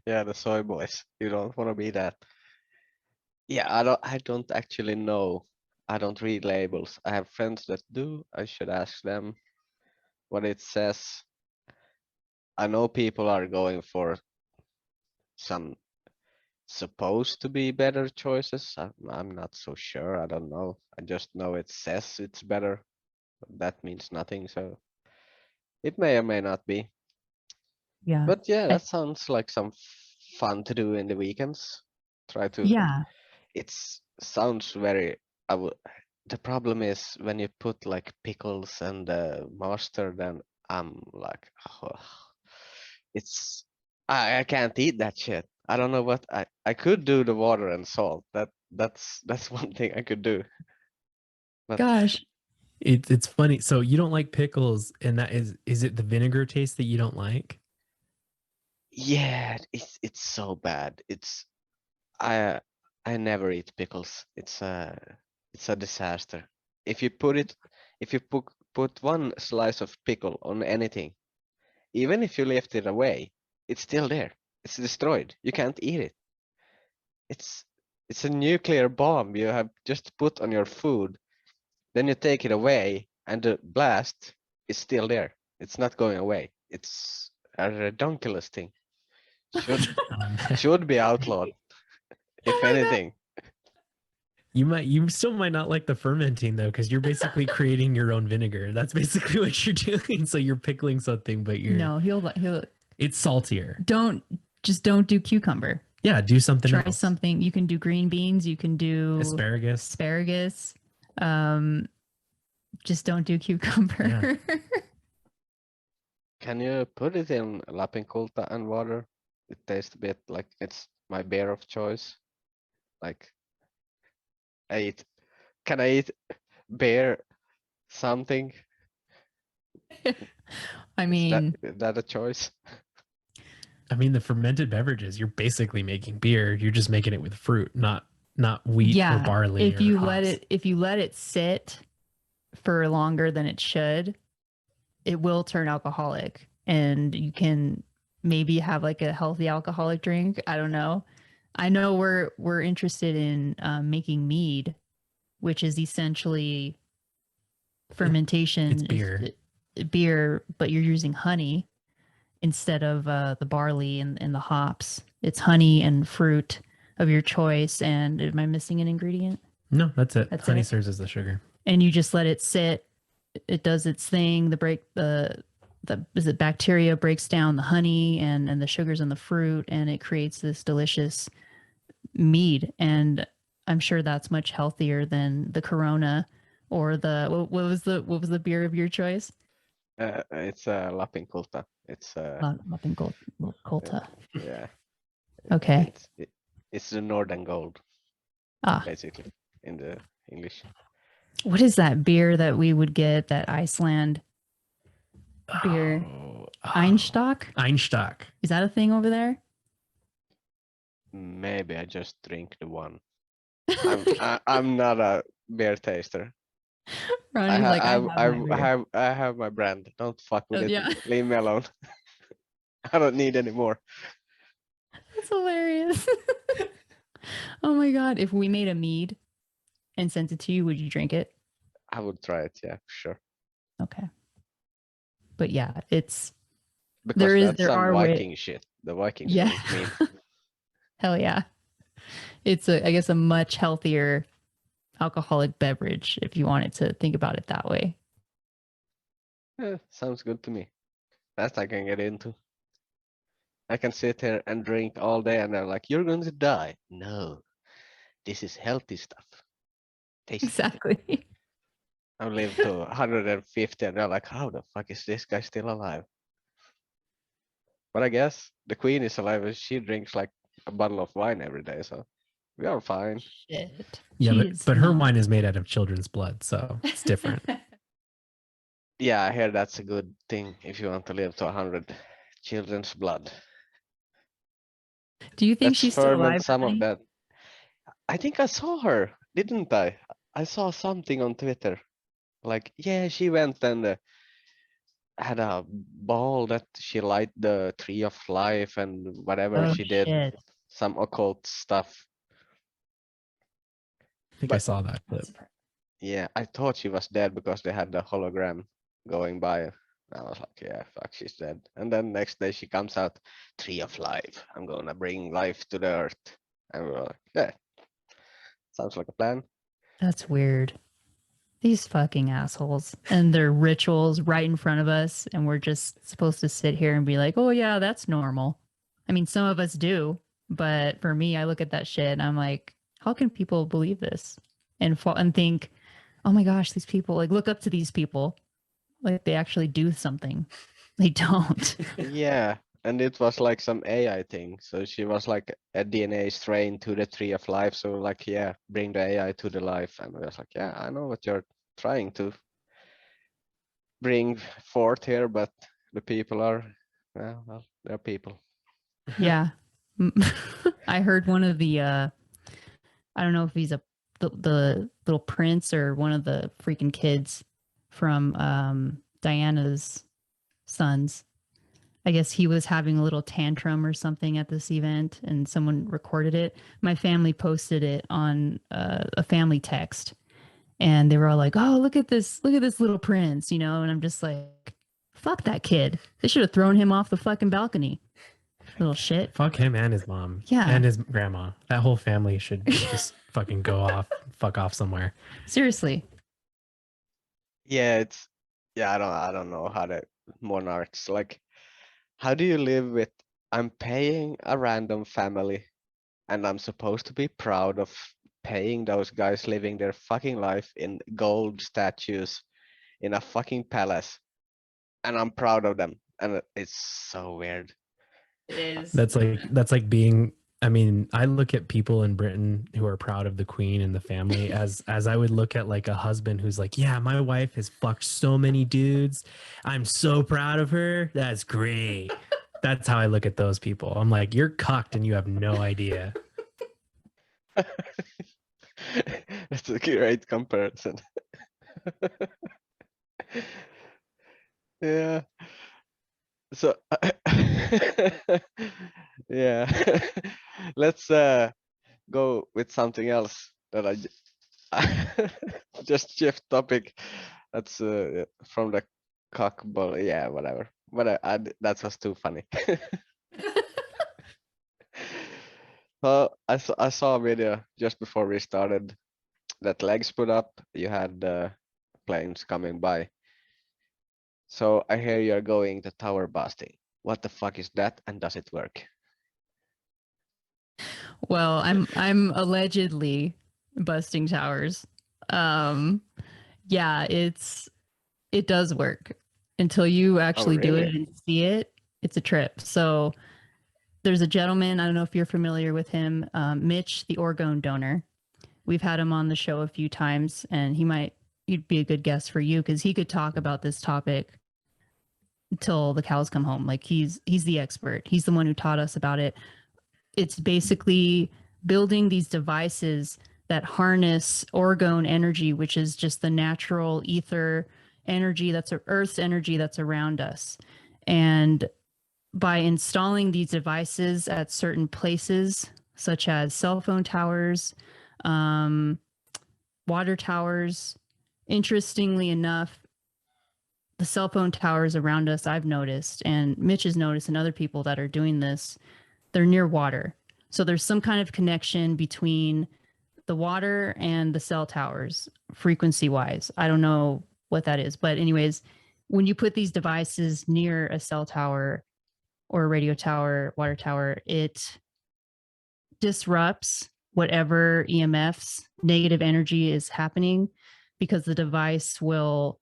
Yeah, the soy boys. You don't want to be that. Yeah, I don't actually know. I don't read labels. I have friends that do. I should ask them what it says. I know people are going for some supposed to be better choices. I'm not so sure. I don't know. I just know it says it's better. That means nothing, so it may or may not be. Yeah. But yeah, that sounds like some fun to do in the weekends. Try to. Yeah. It's sounds very. I would. The problem is when you put like pickles and mustard, then I'm like, it's. I can't eat that shit. I don't know what I could do the water and salt. That's one thing I could do. But Gosh. It's funny. So you don't like pickles, and that is it the vinegar taste that you don't like? yeah, it's so bad. I I never eat pickles. It's a disaster. If you put it, if you put one slice of pickle on anything, even if you lift it away, it's still there. It's destroyed. You can't eat it. It's it's a nuclear bomb you have just put on your food. Then you take it away, and the blast is still there. It's not going away. It's a redonkulous thing. Should be outlawed, if anything. You still might not like the fermenting though, because you're basically creating your own vinegar. That's basically what you're doing. So you're pickling something, but No, he'll it's saltier. don't do cucumber. Yeah, do something Try else. something. You can do green beans, you can do Asparagus. Just don't do cucumber. Yeah. Can you put it in lapinkulta and water? It tastes a bit like it's my beer of choice. Like can I eat beer something? I mean, Is that a choice? I mean, the fermented beverages, you're basically making beer. You're just making it with fruit, not wheat or barley. If you let it sit for longer than it should, it will turn alcoholic, and you can maybe have like a healthy alcoholic drink. I don't know. I know we're interested in making mead, which is essentially fermentation. It's beer. Beer, but you're using honey instead of the barley and the hops. It's honey and fruit of your choice. And am I missing an ingredient? No, that's it. That's Honey it? serves as the sugar. And you just let it sit. It does its thing. The bacteria breaks down the honey and the sugars in the fruit, and it creates this delicious mead. And I'm sure that's much healthier than the Corona or the what was the beer of your choice? It's lapinkulta. It's Lapinkulta. yeah. Okay. It's the Northern Gold. Ah. Basically, in the English. What is that beer that we would get? That Iceland beer? Einstock? Einstock. Is that a thing over there? Maybe I just drink the one. I'm not a beer taster. Ronny's like, I have my brand. Don't fuck with it. Yeah. Leave me alone. I don't need any more. That's hilarious. Oh my god! If we made a mead and sent it to you, would you drink it? I would try it. Yeah, sure. Okay. But yeah, it's because there are Viking shit. The Vikings Yeah. drink mead. Hell yeah. It's I guess a much healthier alcoholic beverage if you wanted to think about it that way. Yeah, sounds good to me. That I can get into. I can sit here and drink all day and they're like, you're going to die. No, this is healthy stuff. Tasty. Exactly. I've lived to 150 and they're like, how the fuck is this guy still alive? But I guess the queen is alive and she drinks like a bottle of wine every day, so we are fine. Shit. Yeah, but her wine is made out of children's blood, so it's different. Yeah, I hear that's a good thing if you want to live to 100 children's blood. Do you think Let's she's still ferment alive? some Ronny? of that. I think I saw her, didn't I? I saw something on Twitter. Like, yeah, she went and had a ball that she light the tree of life and whatever Oh, she did. shit. Some occult stuff. think I saw that clip. Yeah, I thought she was dead because they had the hologram going by. I was like, yeah, fuck, she's dead. And then next day she comes out, tree of life. I'm gonna bring life to the earth. And we're like, yeah, sounds like a plan. That's weird. These fucking assholes and their rituals right in front of us. And we're just supposed to sit here and be like, oh, yeah, that's normal. I mean, some of us do. But for me, I look at that shit and I'm like, how can people believe this? And think, oh my gosh, these people, like, look up to these people. Like they actually do something. They don't. Yeah, and it was like some AI thing. So she was like a DNA strain to the tree of life. So like, yeah, bring the AI to the life. And I was like, yeah, I know what you're trying to bring forth here, but the people are, well, they're people. Yeah. I heard one of the I don't know if he's the little prince or one of the freaking kids from Diana's sons. I guess he was having a little tantrum or something at this event and someone recorded it. My family posted it on a family text and they were all like, oh, look at this little prince, and I'm just like, fuck that kid. They should have thrown him off the fucking balcony. Little shit. Fuck him and his mom. Yeah. And his grandma. That whole family should just fucking fuck off somewhere. Seriously. Yeah, I don't know how the monarchs, like, how do you live with, I'm paying a random family and I'm supposed to be proud of paying those guys living their fucking life in gold statues in a fucking palace, and I'm proud of them, and it's so weird. It is. That's like being, I mean, I look at people in Britain who are proud of the queen and the family as I would look at like a husband who's like, yeah, my wife has fucked so many dudes. I'm so proud of her. That's great. That's how I look at those people. I'm like, you're cucked and you have no idea. That's a great comparison. Yeah. So yeah, let's go with something else that just shift topic. That's from the cockball. Yeah, whatever. But that was too funny. Well, I saw a video just before we started that legs put up. You had planes coming by. So I hear you're going to tower busting. What the fuck is that, and does it work? Well, I'm allegedly busting towers. Yeah, it does work until you actually do it and see it. It's a trip. So there's a gentleman, I don't know if you're familiar with him, Mitch, the orgone donor. We've had him on the show a few times, and he'd be a good guest for you because he could talk about this topic until the cows come home. Like he's the expert. He's the one who taught us about it. It's basically building these devices that harness orgone energy, which is just the natural ether energy, that's Earth's energy that's around us. And by installing these devices at certain places, such as cell phone towers, water towers, interestingly enough, the cell phone towers around us, I've noticed, and Mitch has noticed, and other people that are doing this, they're near water. So there's some kind of connection between the water and the cell towers, frequency-wise. I don't know what that is. But anyways, when you put these devices near a cell tower or a radio tower, water tower, it disrupts whatever EMFs, negative energy is happening, because the device will,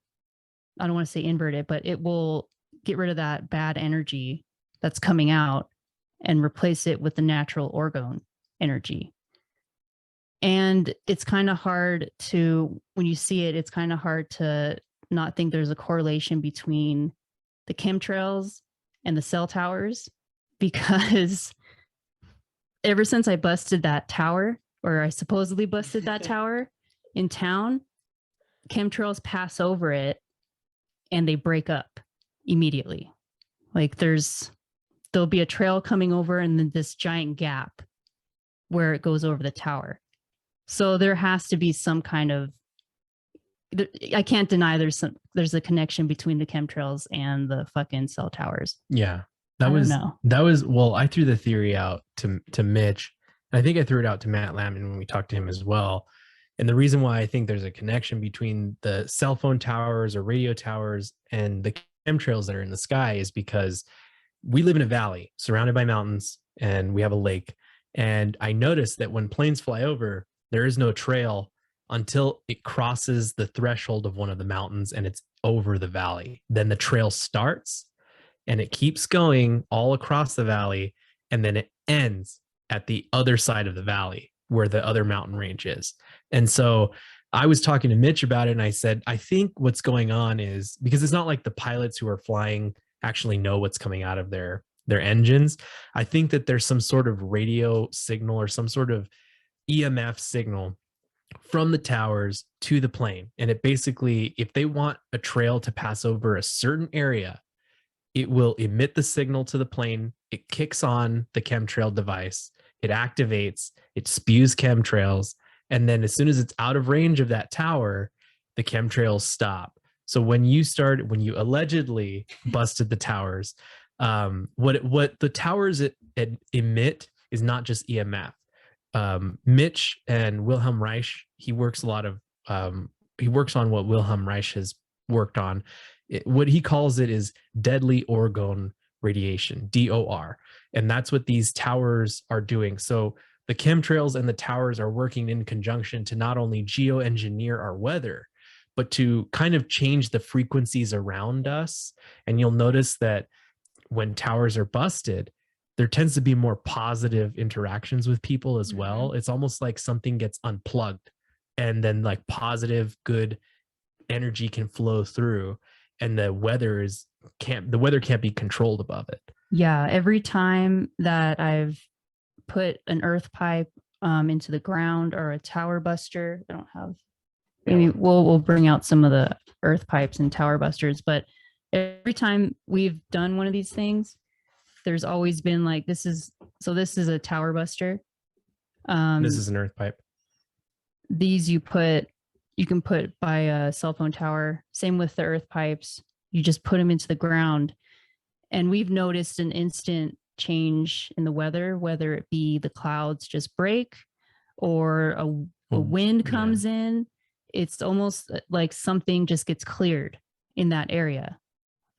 I don't want to say invert it, but it will get rid of that bad energy that's coming out and replace it with the natural orgone energy. And it's kind of hard to, when you see it, it's kind of hard to not think there's a correlation between the chemtrails and the cell towers, because ever since I busted that tower, or I supposedly busted that tower in town, chemtrails pass over it and they break up immediately. Like there'll be a trail coming over and then this giant gap where it goes over the tower. So there has to be some kind of, I can't deny there's a connection between the chemtrails and the fucking cell towers. Yeah. I don't know. Well, I threw the theory out to Mitch. And I think I threw it out to Matt Lamon when we talked to him as well. And the reason why I think there's a connection between the cell phone towers or radio towers and the chemtrails that are in the sky is because we live in a valley surrounded by mountains and we have a lake. And I noticed that when planes fly over, there is no trail until it crosses the threshold of one of the mountains and it's over the valley. Then the trail starts and it keeps going all across the valley. And then it ends at the other side of the valley where the other mountain range is. And so I was talking to Mitch about it and I said, I think what's going on is because it's not like the pilots who are flying actually know what's coming out of their engines. I think that there's some sort of radio signal or some sort of EMF signal from the towers to the plane. And it basically, if they want a trail to pass over a certain area, it will emit the signal to the plane. It kicks on the chemtrail device. It activates, it spews chemtrails. And then as soon as it's out of range of that tower, the chemtrails stop. So when you allegedly busted the towers, what the towers emit is not just EMF. Mitch and Wilhelm Reich, he works on what Wilhelm Reich has worked on. What he calls it is deadly orgone radiation, DOR. And that's what these towers are doing. So the chemtrails and the towers are working in conjunction to not only geoengineer our weather, but to kind of change the frequencies around us. And you'll notice that when towers are busted, there tends to be more positive interactions with people as well. It's almost like something gets unplugged and then like positive, good energy can flow through and the weather can't be controlled above it. Yeah. Every time that I've put an earth pipe into the ground or a tower buster, I don't have, maybe we'll bring out some of the earth pipes and tower busters, but every time we've done one of these things, there's always been like, this is a tower buster. This is an earth pipe. These you can put by a cell phone tower. Same with the earth pipes. You just put them into the ground. And we've noticed an instant change in the weather, whether it be the clouds just break or a wind comes in. It's almost like something just gets cleared in that area.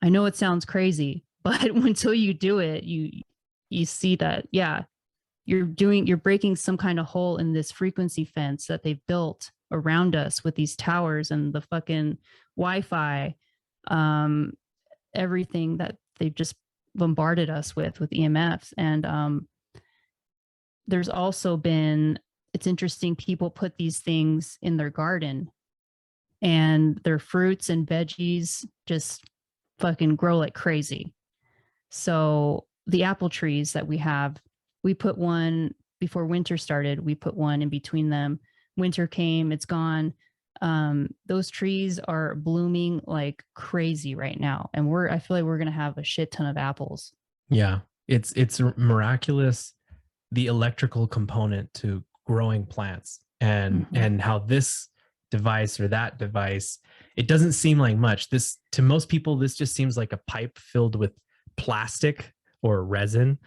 I know it sounds crazy, but until you do it, you see that, yeah, you're breaking some kind of hole in this frequency fence that they've built around us with these towers and the fucking Wi-Fi, everything that they've just bombarded us with EMFs. And there's also been, it's interesting, people put these things in their garden and their fruits and veggies just fucking grow like crazy. So the apple trees that we have, we put one before winter started, we put one in between them. Winter came, it's gone. Those trees are blooming like crazy right now. And I feel like we're going to have a shit ton of apples. Yeah. It's miraculous, the electrical component to growing plants and how this device or that device, it doesn't seem like much. This, to most people, this just seems like a pipe filled with plastic or resin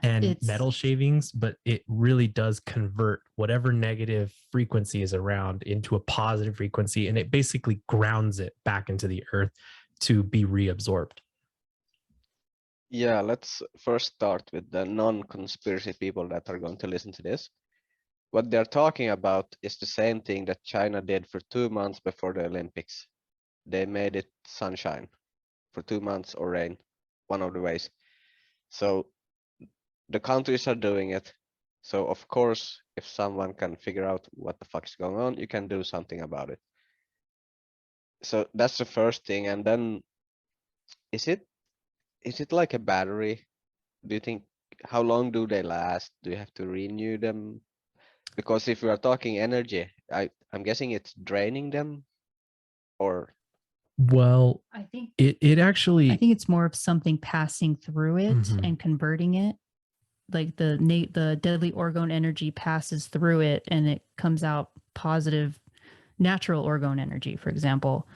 and metal shavings, but it really does convert whatever negative frequency is around into a positive frequency, and it basically grounds it back into the earth to be reabsorbed. Yeah, let's first start with the non-conspiracy people that are going to listen to this. What they're talking about is the same thing that China did for 2 months before the Olympics. They made it sunshine for 2 months or rain, one of the ways. So the countries are doing it. So of course, if someone can figure out what the fuck is going on, you can do something about it. So that's the first thing. And then is it like a battery? Do you think, how long do they last? Do you have to renew them? Because if we are talking energy, I'm guessing it's draining them, or well, I think it actually, I think it's more of something passing through it and converting it. like the deadly orgone energy passes through it and it comes out positive natural orgone energy, for example.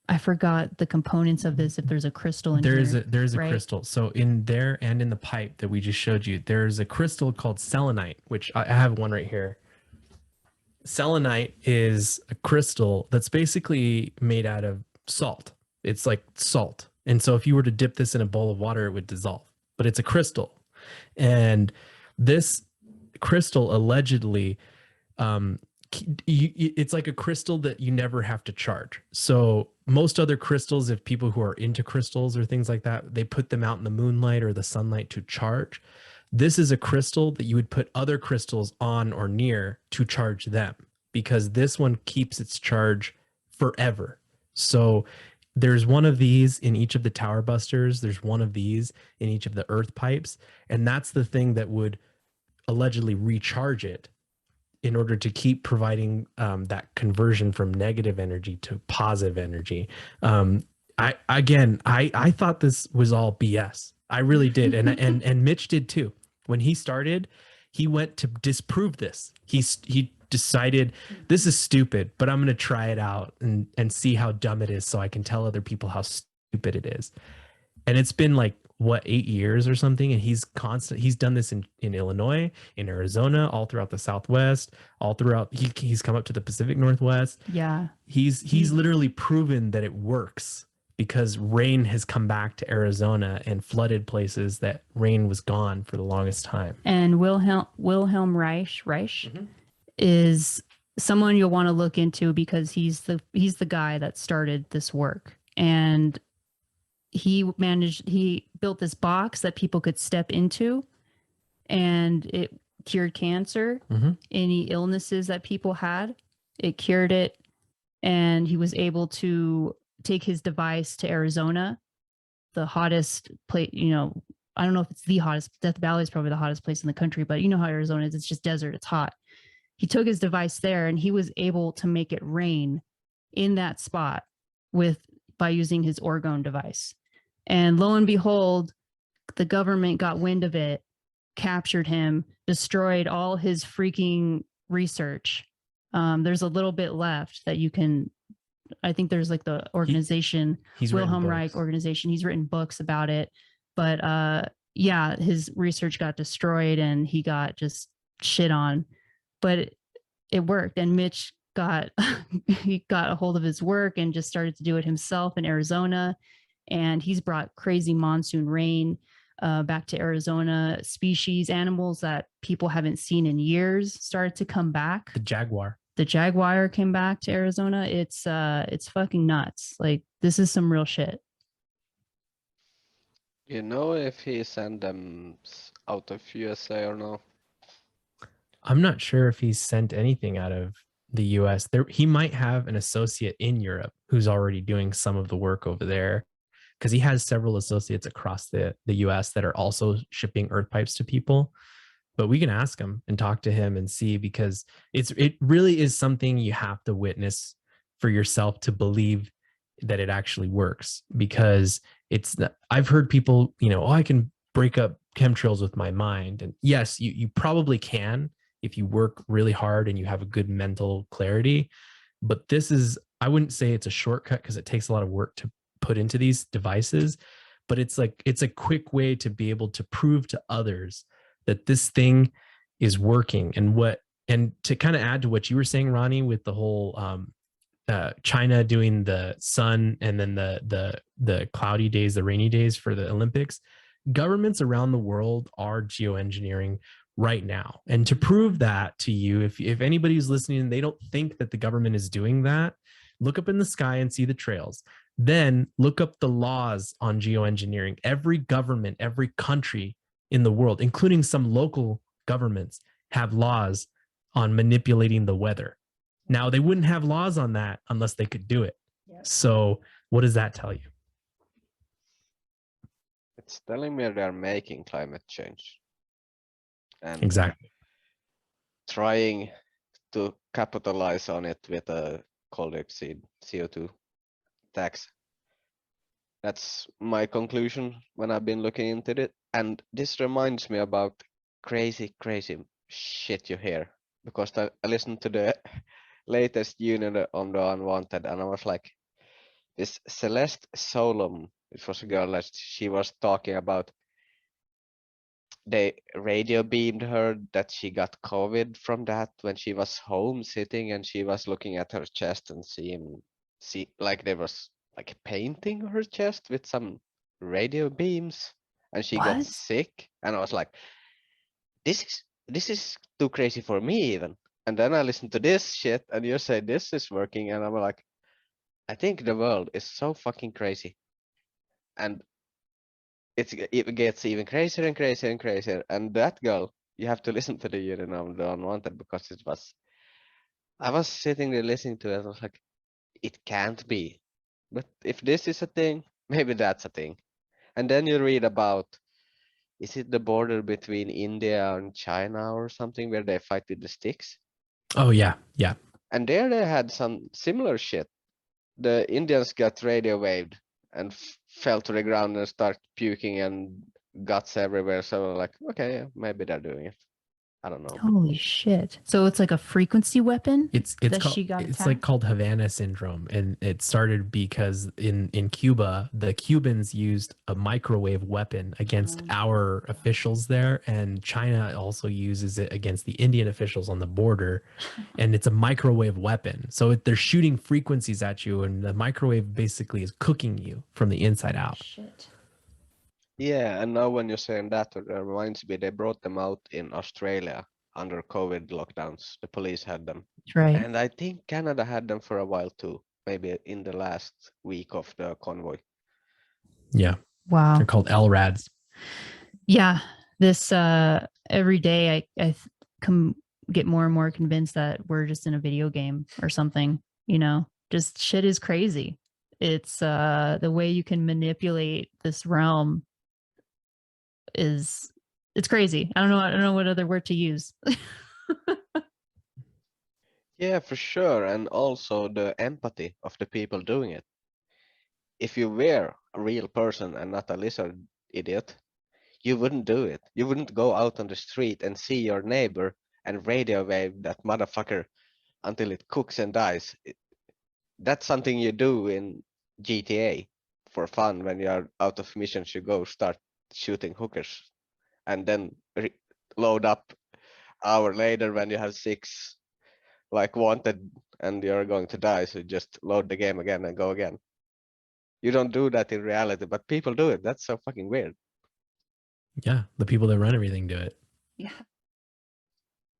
I forgot the components of this, if there's a crystal in There's here, a right? crystal. So in there and in the pipe that we just showed you, there's a crystal called selenite, which I have one right here. Selenite is a crystal that's basically made out of salt. It's like salt. And so if you were to dip this in a bowl of water, it would dissolve, but it's a crystal. And this crystal allegedly, it's like a crystal that you never have to charge. So most other crystals, if people who are into crystals or things like that, they put them out in the moonlight or the sunlight to charge. This is a crystal that you would put other crystals on or near to charge them, because this one keeps its charge forever. So there's one of these in each of the tower busters. There's one of these in each of the earth pipes. And that's the thing that would allegedly recharge it in order to keep providing that conversion from negative energy to positive energy. I thought this was all BS. I really did. And Mitch did too. When he started, he went to disprove this. He decided this is stupid, but I'm going to try it out and see how dumb it is so I can tell other people how stupid it is. And it's been like, what, 8 years or something, and he's done this in Illinois, in Arizona, all throughout the Southwest, all throughout he's come up to the Pacific Northwest. Yeah, he's literally proven that it works, because rain has come back to Arizona and flooded places that rain was gone for the longest time. And Wilhelm Reich is someone you'll want to look into, because he's the guy that started this work. And he built this box that people could step into, and it cured cancer. Any illnesses that people had, it cured it. And he was able to take his device to Arizona, the hottest place, I don't know if it's the hottest. Death Valley is probably the hottest place in the country, but you know how Arizona is, it's just desert, it's hot. He took his device there and he was able to make it rain in that spot by using his orgone device. And lo and behold, the government got wind of it, captured him, destroyed all his freaking research. There's a little bit left that you can, I think there's like the organization, Wilhelm Reich organization. He's written books about it, but yeah, his research got destroyed and he got just shit on, but it worked. And Mitch got a hold of his work and just started to do it himself in Arizona. And he's brought crazy monsoon rain back to Arizona. Animals that people haven't seen in years started to come back. The jaguar came back to Arizona. It's fucking nuts. Like, this is some real shit. You know if he sent them out of USA or no? I'm not sure if he's sent anything out of the US. He might have an associate in Europe who's already doing some of the work over there, because he has several associates across the US that are also shipping earth pipes to people. But we can ask him and talk to him and see, because it really is something you have to witness for yourself to believe that it actually works. Because I've heard people, I can break up chemtrails with my mind. And yes, you probably can if you work really hard and you have a good mental clarity. But I wouldn't say it's a shortcut, because it takes a lot of work to put into these devices, but it's a quick way to be able to prove to others that this thing is working. And to kind of add to what you were saying, Ronnie, with the whole China doing the sun and then the cloudy days, the rainy days for the Olympics, governments around the world are geoengineering right now. And to prove that to you, if anybody's listening and they don't think that the government is doing that, look up in the sky and see the trails. Then look up the laws on geoengineering. Every government, every country in the world, including some local governments, have laws on manipulating the weather. Now, they wouldn't have laws on that unless they could do it. Yep. So what does that tell you? It's telling me they're making climate change. And exactly. Trying to capitalize on it with a coal-dioxide CO2 tax. That's my conclusion when I've been looking into it. And this reminds me about crazy shit you hear. Because I listened to the latest unit on the Unwanted, and I was like, this Celeste Solom, it was a girl that she was talking about, they radio beamed her that she got COVID from that when she was home sitting, and she was looking at her chest and see like there was like painting her chest with some radio beams, and she got What? sick, and I was like, this is too crazy for me even. And then I listened to this shit, and you say this is working, and I'm like, I think the world is so fucking crazy, and it gets even crazier and crazier and crazier. And that girl, you have to listen to the unit of the Unwanted, because I was sitting there listening to it. I was like, it can't be. But if this is a thing, maybe that's a thing. And then you read about, is it the border between India and China or something where they fight with the sticks? Oh yeah, yeah. And there they had some similar shit. The Indians got radio waved and fell to the ground and start puking and guts everywhere. So like, okay, yeah, maybe they're doing it. I don't know. Holy shit. So it's like a frequency weapon It's that called, she got it's attacked? like called Havana syndrome, and it started because in Cuba the Cubans used a microwave weapon against our officials there, and China also uses it against the Indian officials on the border, and it's a microwave weapon. So they're shooting frequencies at you, and the microwave basically is cooking you from the inside out. Shit. Yeah, and now when you're saying that, it reminds me they brought them out in Australia under COVID lockdowns. The police had them. That's right. And I think Canada had them for a while too, maybe in the last week of the convoy. Yeah. Wow. They're called LRADs. Yeah. This every day I get more and more convinced that we're just in a video game or something, you know. Just shit is crazy. It's the way you can manipulate this realm it's crazy. I don't know what other word to use. Yeah, for sure. And also the empathy of the people doing it. If you were a real person and not a lizard idiot, you wouldn't do it. You wouldn't go out on the street and see your neighbor and radio wave that motherfucker until it cooks and dies. That's something you do in GTA for fun. When you're out of missions, you go start shooting hookers and then load up hour later when you have 6 like wanted and you're going to die, so just load the game again and go again. You don't do that in reality, but people do it. That's so fucking weird. Yeah, the people that run everything do it. Yeah.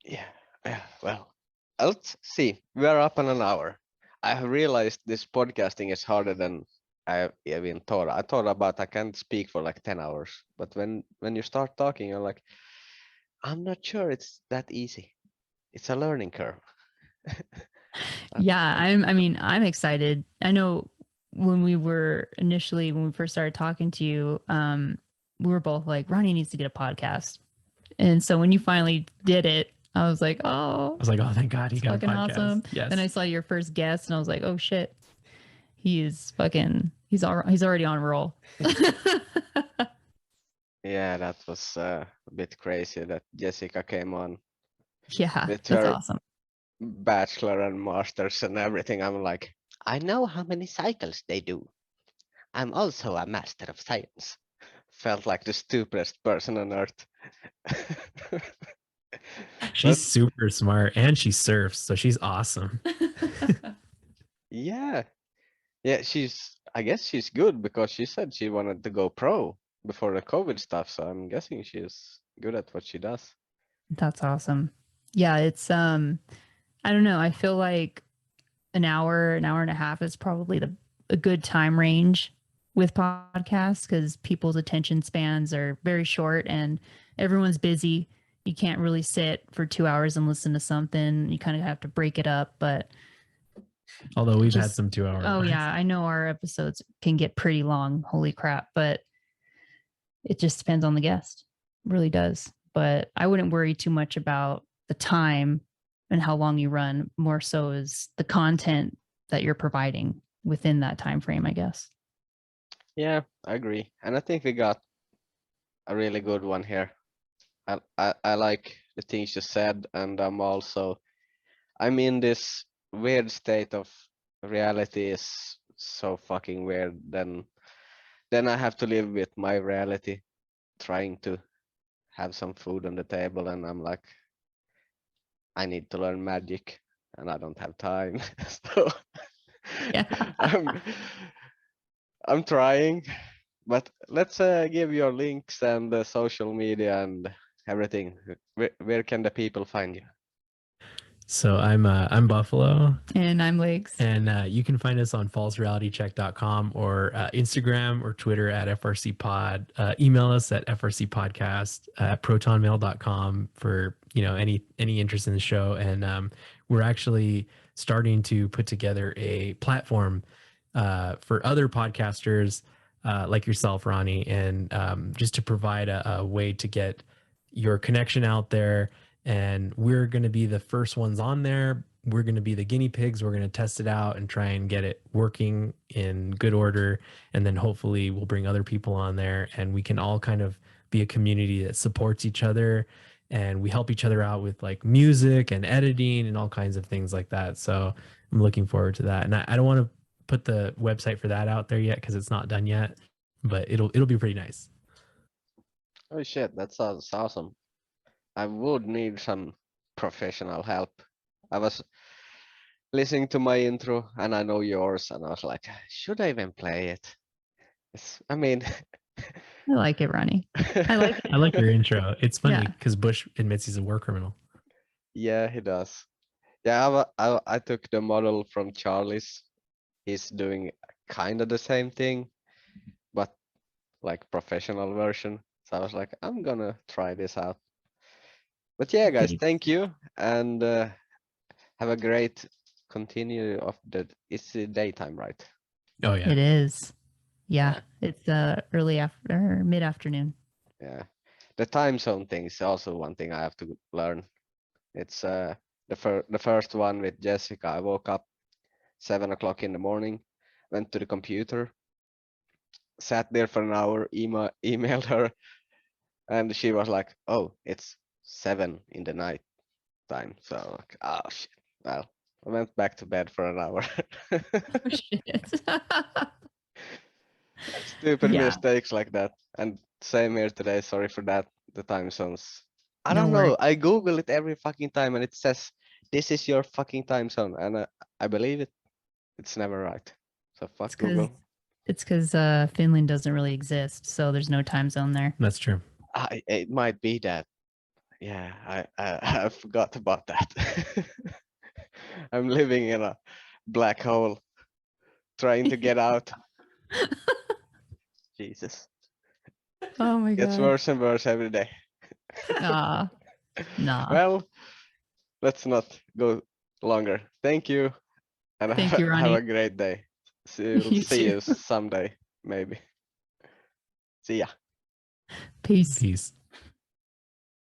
Yeah, well, let's see. We are up on an hour. I have realized this podcasting is harder than I even thought. I thought about I can't speak for like 10 hours, but when you start talking, you're like, I'm not sure it's that easy. It's a learning curve. Yeah, I'm excited. I know when we first started talking to you, we were both like, Ronny needs to get a podcast. And so when you finally did it, I was like, oh, thank God he got a fucking podcast. awesome. Yes. Then I saw your first guest and I was like, oh shit. He's already on roll. Yeah, that was a bit crazy that Jessica came on. Yeah, with that's her awesome. bachelor and masters and everything. I'm like, I know how many cycles they do. I'm also a master of science. Felt like the stupidest person on earth. She's super smart and she surfs, so she's awesome. Yeah. Yeah, I guess she's good because she said she wanted to go pro before the COVID stuff. So I'm guessing she's good at what she does. That's awesome. Yeah, it's I don't know. I feel like an hour and a half is probably a good time range with podcasts because people's attention spans are very short and everyone's busy. You can't really sit for 2 hours and listen to something. You kind of have to break it up. But although we've had some 2 hour. Oh yeah, I know our episodes can get pretty long. Holy crap! But it just depends on the guest. It really does. But I wouldn't worry too much about the time and how long you run. More so is the content that you're providing within that time frame, I guess. Yeah, I agree. And I think we got a really good one here. I like the things you said, and I'm in this weird state of reality is so fucking weird. Then I have to live with my reality, trying to have some food on the table, and I'm like, I need to learn magic, and I don't have time. So I'm trying, but let's give your links and the social media and everything. Where can the people find you? So I'm Buffalo, And I'm Lakes. and you can find us on falserealitycheck.com or Instagram or Twitter at FRCpod. Email us at frcpodcast at protonmail.com for any interest in the show. And we're actually starting to put together a platform for other podcasters like yourself, Ronnie, and just to provide a way to get your connection out there. And we're going to be the first ones on there. We're going to be the guinea pigs. We're going to test it out and try and get it working in good order. And then hopefully we'll bring other people on there, and we can all kind of be a community that supports each other, and we help each other out with like music and editing and all kinds of things like that. So I'm looking forward to that. And I don't want to put the website for that out there yet because it's not done yet, but it'll be pretty nice. Oh shit, that sounds awesome. I would need some professional help. I was listening to my intro and I know yours, and I was like, should I even play it? I mean, I like it, Ronnie. I like it. I like your intro. It's funny Yeah. because Bush admits he's a war criminal. Yeah, he does. Yeah, I took the model from Charlie's. He's doing kind of the same thing, but like professional version. So I was like, I'm gonna try this out. But yeah, guys, thank you, and have a great continue of it's the daytime, right? Oh yeah, It is. Yeah, it's early after mid-afternoon. Yeah, the time zone thing is also one thing I have to learn. It's the first one with Jessica. I woke up 7 o'clock in the morning, went to the computer, sat there for an hour, emailed her, and she was like, "Oh, it's 7 in the night time." So like, oh shit. Well, I went back to bed for an hour. Oh, shit. Stupid Yeah. mistakes like that. And same here today. Sorry for that. The time zones. I No don't know. worries. I Google it every fucking time and it says, this is your fucking time zone. And I believe it. It's never right. So fuck Google. It's because Finland doesn't really exist, so there's no time zone there. That's true. It might be that. Yeah, I forgot about that. I'm living in a black hole, trying to get out. Jesus. Oh my Gets god. worse and worse every day. Nah. Well, let's not go longer. Thank you, and Thank you, have a Ronnie. great day. You See you too. someday, maybe. See ya. Peace. Peace.